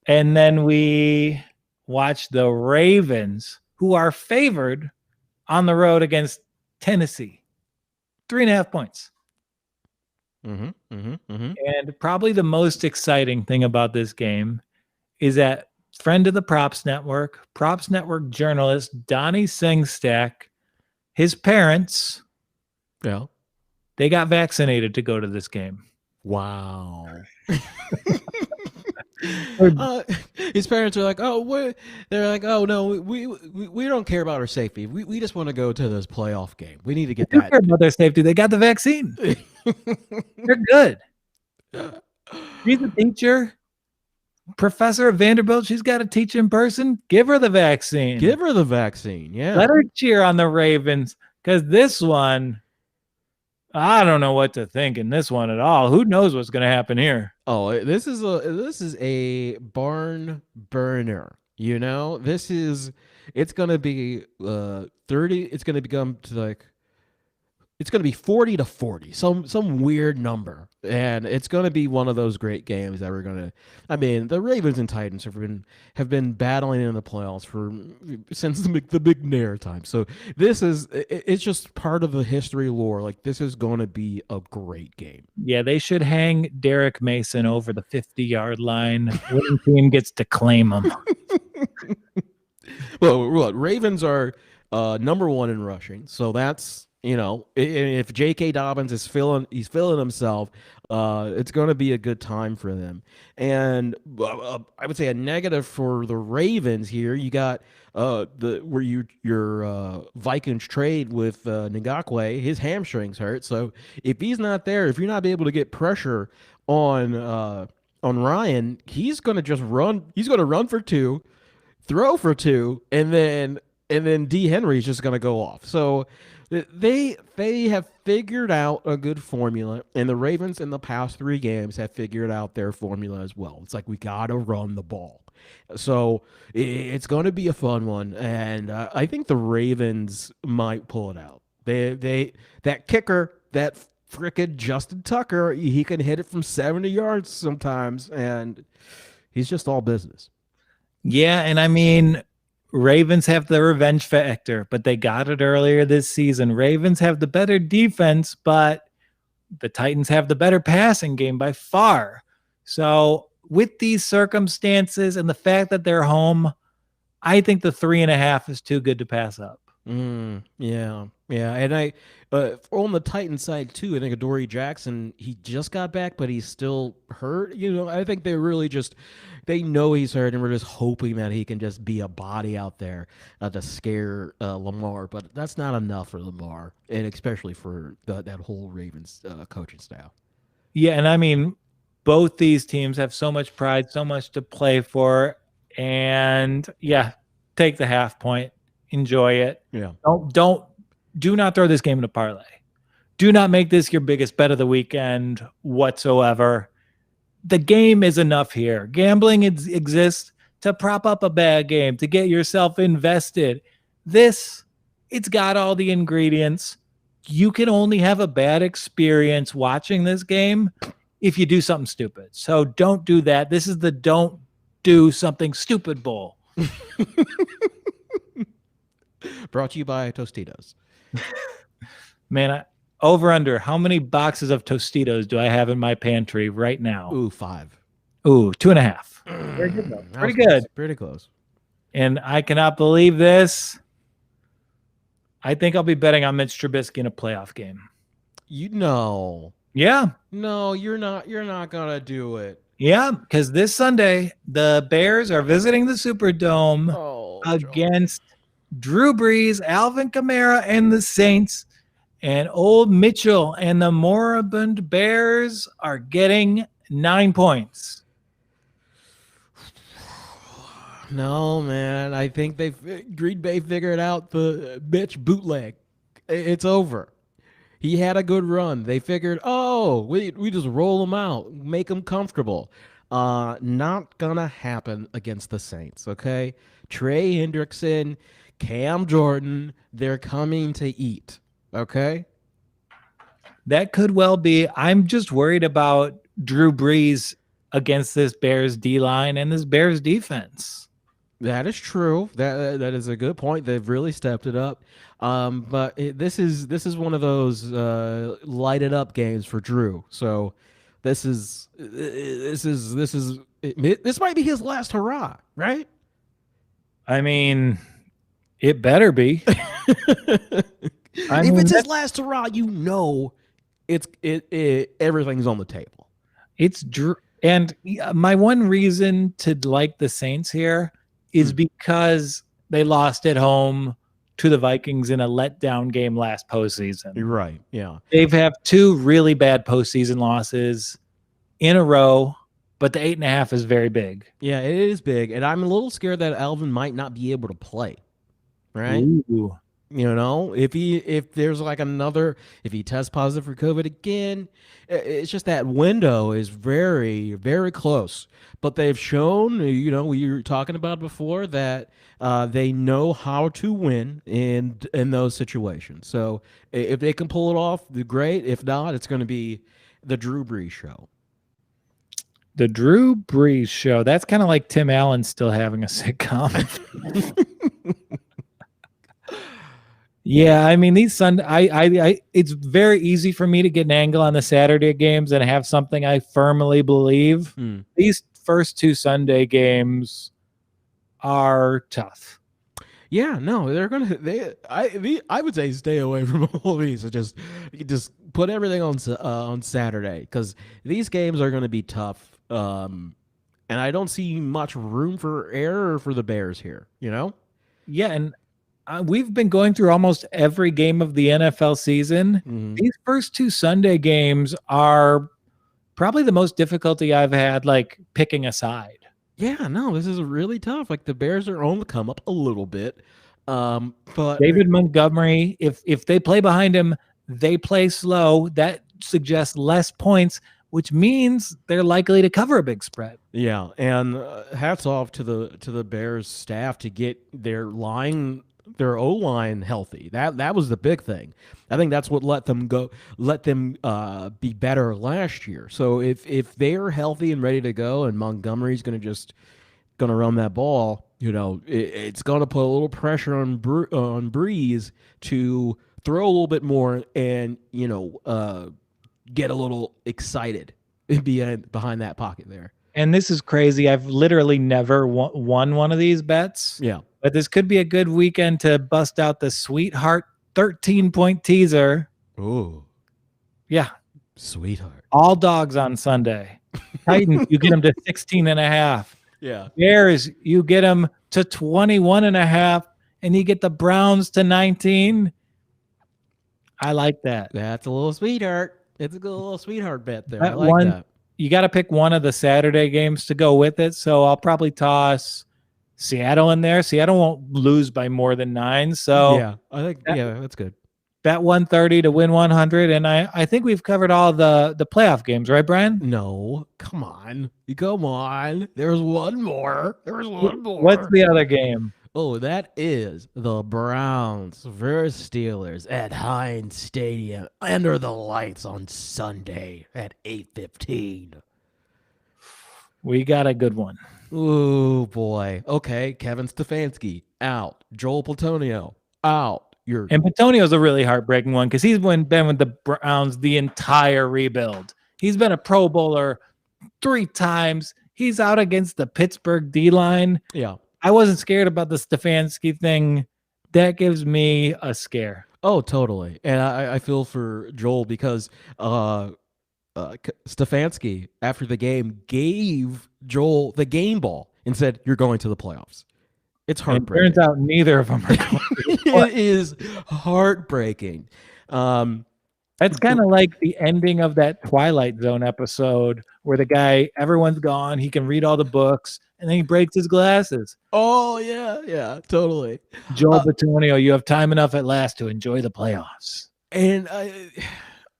And then we watch the Ravens, who are favored on the road against Tennessee. 3.5 points. Mm-hmm. Mm-hmm. Mm-hmm. And probably the most exciting thing about this game is that friend of the Props Network journalist, Donnie Singstack, his parents, Yeah. they got vaccinated to go to this game. Wow. His parents are like, they're like, oh no, we don't care about our safety. We just want to go to this playoff game. We need to get They that. care about their safety. They got the vaccine. They're good. She's a teacher, professor at Vanderbilt. She's got to teach in person. Give her the vaccine. Give her the vaccine. Yeah. Let her cheer on the Ravens, because this one, I don't know what to think in this one at all. Who knows what's going to happen here? Oh, this is a barn burner. You know, it's gonna be 30. It's gonna become to like, it's gonna be 40-40, some weird number, and it's gonna be one of those great games that we're gonna. I mean, the Ravens and Titans have been battling in the playoffs since the McNair time. So it's just part of the history lore. Like, this is gonna be a great game. Yeah, they should hang Derek Mason over the 50-yard line. Winning team gets to claim him. Well, Ravens are number 1 in rushing, so that's, you know, if J.K. Dobbins is feeling himself, it's going to be a good time for them. And I would say a negative for the Ravens here. You got your Vikings trade with Ngakwe, his hamstrings hurt. So if he's not there, if you're not able to get pressure on Ryan, he's going to just run. He's going to run for 2, throw for 2, and then D. Henry's just going to go off. So they have figured out a good formula, and the Ravens in the past 3 games have figured out their formula as well. It's like, we got to run the ball. So it's going to be a fun one, and I think the Ravens might pull it out. That kicker, that frickin' Justin Tucker, he can hit it from 70 yards sometimes, and he's just all business. Yeah, and I mean, Ravens have the revenge factor, but they got it earlier this season. Ravens have the better defense, but the Titans have the better passing game by far. So with these circumstances and the fact that they're home, I think the 3.5 is too good to pass up. Yeah. And I, on the Titan side too, I think Adoree Jackson, he just got back, but he's still hurt. You know, I think they know he's hurt, and we're just hoping that he can just be a body out there to scare Lamar. But that's not enough for Lamar, and especially for that whole Ravens coaching staff. Yeah, and I mean, both these teams have so much pride, so much to play for, and yeah, take the half point, enjoy it. Yeah. Do not throw this game in a parlay. Do not make this your biggest bet of the weekend whatsoever. The game is enough here. Gambling exists to prop up a bad game, to get yourself invested. It's got all the ingredients. You can only have a bad experience watching this game if you do something stupid. So don't do that. This is the don't do something stupid bowl. Brought to you by Tostitos. Man, over under, how many boxes of Tostitos do I have in my pantry right now? Ooh, 5. Ooh, 2.5. Very good, though. Pretty good. Pretty close. And I cannot believe this. I think I'll be betting on Mitch Trubisky in a playoff game. You know. Yeah. No, you're not gonna do it. Yeah, because this Sunday, the Bears are visiting the Superdome against Drew Brees, Alvin Kamara, and the Saints. And old Mitchell and the moribund Bears are getting 9 points. No, man. I think Green Bay figured out the Mitch bootleg. It's over. He had a good run. They figured, we just roll him out, make him comfortable. Not gonna happen against the Saints, okay? Trey Hendrickson, Cam Jordan, they're coming to eat, okay? That could well be. I'm just worried about Drew Brees against this Bears D-line and this Bears defense. That is true. That is a good point. They've really stepped it up. But this is one of those light it up games for Drew. So this might be his last hurrah, right? I mean, it better be. If it's his last hurrah, it's everything's on the table. And my one reason to like the Saints here is because they lost at home to the Vikings in a letdown game last postseason. You're right. Yeah. They've have 2 really bad postseason losses in a row, but the 8.5 is very big. Yeah, it is big. And I'm a little scared that Alvin might not be able to play. Right? Ooh. If there's like if he tests positive for COVID again, it's just that window is very, very close. But they've shown, we were talking about before, that they know how to win in those situations. So if they can pull it off, great. If not, it's going to be the Drew Brees show. The Drew Brees show. That's kind of like Tim Allen still having a sitcom. Yeah, I mean, these Sunday, it's very easy for me to get an angle on the Saturday games and have something I firmly believe. These first 2 Sunday games are tough. Yeah, no, I would say stay away from all these. Just put everything on Saturday, because these games are going to be tough. And I don't see much room for error for the Bears here. Yeah, and we've been going through almost every game of the NFL season. Mm-hmm. These first 2 Sunday games are probably the most difficulty I've had, like, picking a side. Yeah, no, this is really tough. Like, the Bears are on the come up a little bit. But David Montgomery, if they play behind him, they play slow. That suggests less points, which means they're likely to cover a big spread. Yeah, and hats off to the Bears staff to get their O-line healthy. That was the big thing. I think that's what let them be better last year. So if they're healthy and ready to go, and Montgomery's going to run that ball, it's going to put a little pressure on Brees to throw a little bit more and get a little excited behind that pocket there. And this is crazy. I've literally never won one of these bets. Yeah. But this could be a good weekend to bust out the Sweetheart 13-point teaser. Ooh. Yeah. Sweetheart. All dogs on Sunday. Titans, you get them to 16.5. Yeah. Bears, you get them to 21.5, and you get the Browns to 19. I like that. That's a little sweetheart. It's a good little sweetheart bet there. That I like that. You got to pick one of the Saturday games to go with it. So I'll probably toss Seattle in there. Seattle won't lose by more than 9. So yeah, I think that's good. Bet 130 to win 100. And I think we've covered all the playoff games, right, Brian? No, come on. There's one more. What's the other game? Oh, that is the Browns versus Steelers at Heinz Stadium under the lights on Sunday at 8:15. We got a good one. Oh, boy. Okay, Kevin Stefanski, out. Joel Platonio, out. And Platonio's a really heartbreaking one because he's been with the Browns the entire rebuild. He's been a Pro Bowler 3 times. He's out against the Pittsburgh D-line. Yeah. I wasn't scared about the Stefanski thing. That gives me a scare. Oh, totally. And I feel for Joel because Stefanski, after the game, gave Joel the game ball and said, "You're going to the playoffs." It's heartbreaking. It turns out neither of them are going to the It is heartbreaking. That's kind of like the ending of that Twilight Zone episode where the guy, everyone's gone, he can read all the books, and then he breaks his glasses. Oh, yeah, totally. Joel Batonio, you have time enough at last to enjoy the playoffs. And playing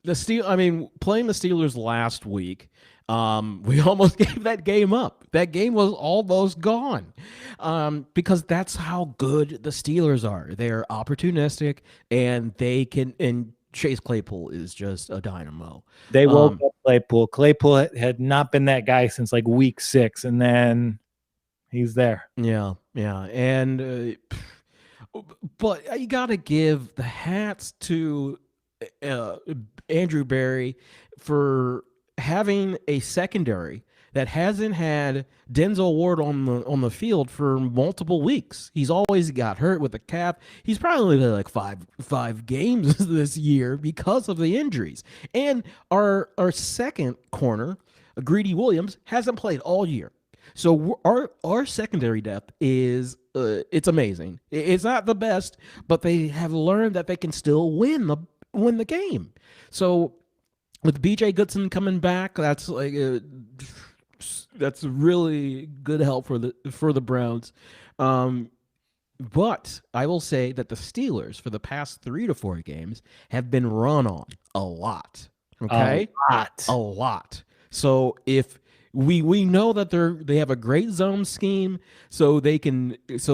the Steelers last week, we almost gave that game up. That game was almost gone because that's how good the Steelers are. They're opportunistic, and they can – and Chase Claypool is just a dynamo. They woke up Claypool. Claypool had not been that guy since like week 6, and then he's there. Yeah. And but you got to give the hats to Andrew Berry for having a secondary that hasn't had Denzel Ward on the field for multiple weeks. He's always got hurt with a calf. He's probably played like five games this year because of the injuries. And our second corner, Greedy Williams, hasn't played all year. So our secondary depth is it's amazing. It's not the best, but they have learned that they can still win the game. So with BJ Goodson coming back, that's like that's really good help for the Browns. But I will say that the Steelers for the past 3 to 4 games have been run on a lot. Okay, a lot. So if we know that they have a great zone scheme, so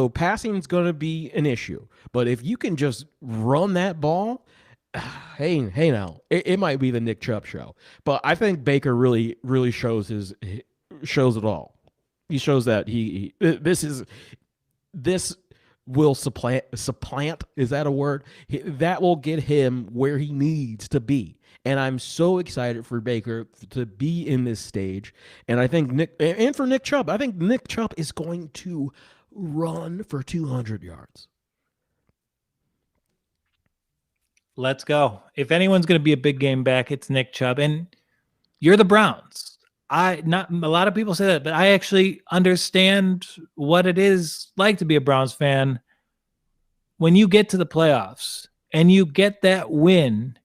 passing is going to be an issue. But if you can just run that ball, hey now, it might be the Nick Chubb show. But I think Baker really shows it all. He shows that this will supplant. Is that a word? That will get him where he needs to be. And I'm so excited for Baker to be in this stage. And I think for Nick Chubb, I think Nick Chubb is going to run for 200 yards. Let's go. If anyone's going to be a big game back, it's Nick Chubb. And you're the Browns. Not a lot of people say that, but I actually understand what it is like to be a Browns fan. When you get to the playoffs and you get that win,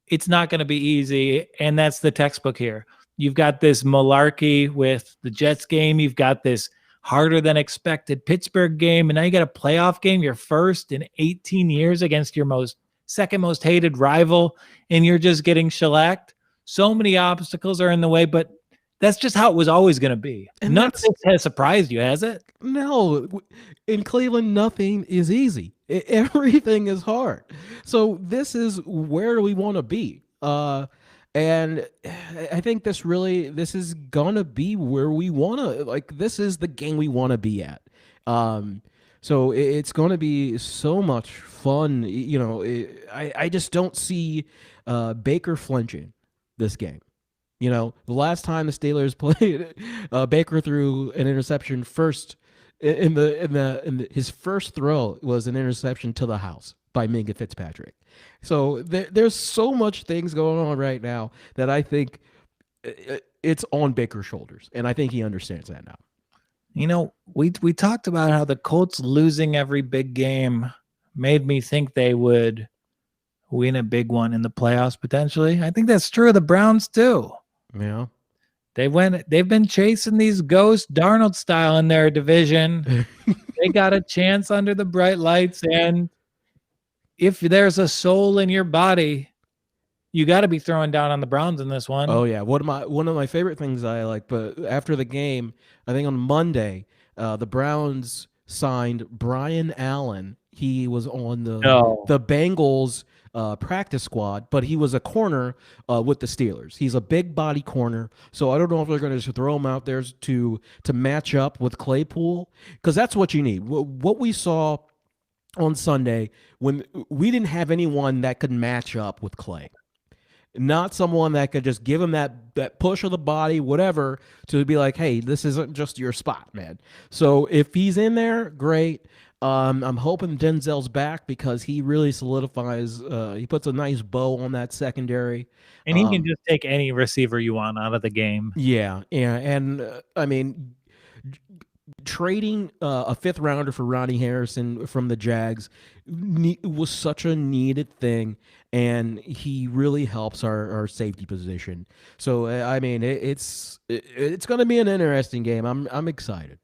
it's not going to be easy, and that's the textbook here. You've got this malarkey with the Jets game. You've got this harder than expected Pittsburgh game, and now you got a playoff game, your first in 18 years against your second most hated rival, and you're just getting shellacked. So many obstacles are in the way, but that's just how it was always going to be. And none of this has surprised you, has it? No. In Cleveland, nothing is easy. Everything is hard. So this is where we want to be. And I think this is going to be where we want to, this is the game we want to be at. So it's going to be so much fun. I just don't see Baker flinching this game. The last time the Steelers played, Baker threw an interception first. His first throw was an interception to the house by Minka Fitzpatrick. So there's so much things going on right now that I think it's on Baker's shoulders, and I think he understands that now. We talked about how the Colts losing every big game made me think they would win a big one in the playoffs potentially. I think that's true of the Browns too. Yeah. They've been chasing these ghosts Darnold style in their division. They got a chance under the bright lights, and if there's a soul in your body, you got to be throwing down on the Browns in this one. Oh yeah, one of my favorite things I like. But after the game, I think on Monday, the Browns signed Brian Allen. He was on the Bengals practice squad, but he was a corner with the Steelers. He's a big body corner, so I don't know if they're going to throw him out there to match up with Claypool, because that's what you need. What we saw on Sunday, when we didn't have anyone that could match up with Clay, not someone that could just give him that push of the body, whatever, to be like, hey, this isn't just your spot, man. So if he's in there, great. I'm hoping Denzel's back because he really solidifies. He puts a nice bow on that secondary, and he can just take any receiver you want out of the game. Yeah, and I mean, trading a 5th rounder for Ronnie Harrison from the Jags was such a needed thing, and he really helps our safety position. So I mean, it's going to be an interesting game. I'm excited.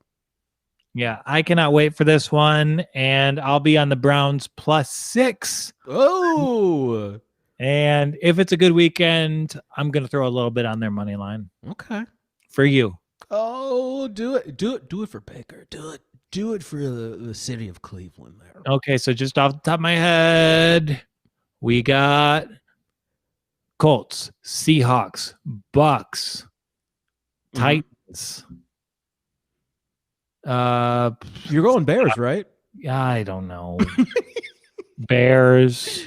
Yeah, I cannot wait for this one, and I'll be on the Browns +6. Oh! And if it's a good weekend, I'm going to throw a little bit on their money line. Okay. For you. Oh, do it for Baker. Do it for the city of Cleveland there. Okay, so just off the top of my head, we got Colts, Seahawks, Bucks, Titans. You're going Bears, right? I don't know. Bears.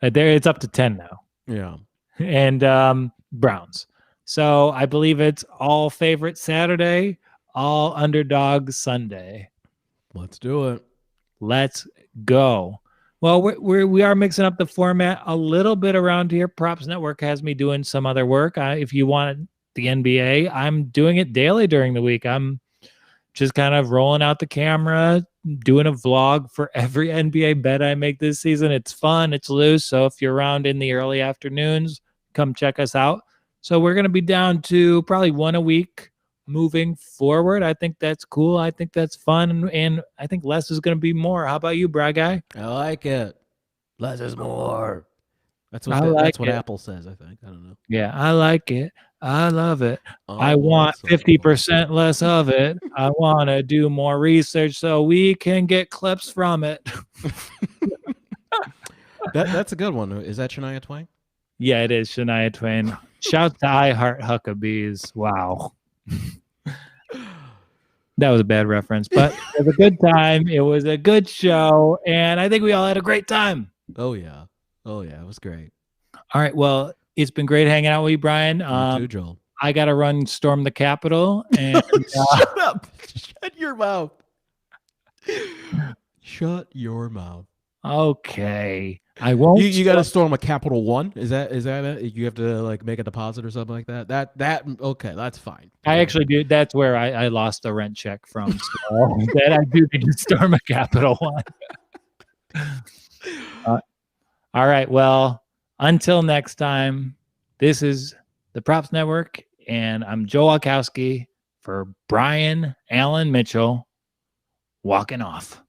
It's up to 10 now. Yeah. And Browns. So I believe it's all favorite Saturday, all underdog Sunday. Let's do it. Let's go. Well, we are mixing up the format a little bit around here. Props Network has me doing some other work. If you want the NBA, I'm doing it daily during the week. I'm just kind of rolling out the camera, doing a vlog for every NBA bet I make this season. It's fun. It's loose. So if you're around in the early afternoons, come check us out. So we're going to be down to probably one a week moving forward. I think that's cool. I think that's fun. And I think less is going to be more. How about you, Bra Guy? I like it. Less is more. That's I what, like that's what it. Apple says, I think. I don't know. Yeah, I like it. I love it. I want 50% less of it. I want to do more research so we can get clips from it. That's a good one. Is that Shania Twain? Yeah, it is Shania Twain. Shout to I Heart Huckabees. Wow. That was a bad reference, but it was a good time. It was a good show, and I think we all had a great time. Oh, yeah. Oh, yeah. It was great. All right. Well, it's been great hanging out with you, Brian. You too, Joel. I got to run storm the Capitol. And Shut up. Shut your mouth. Shut your mouth. Okay. I won't. You got to storm a Capital One. Is that it? You have to like make a deposit or something like that. That okay. That's fine. I actually do. That's where I lost the rent check from. So that I do need to storm a Capital One. All right. Well, until next time, this is the Props Network, and I'm Joe Walkowski for Brian Allen Mitchell walking off.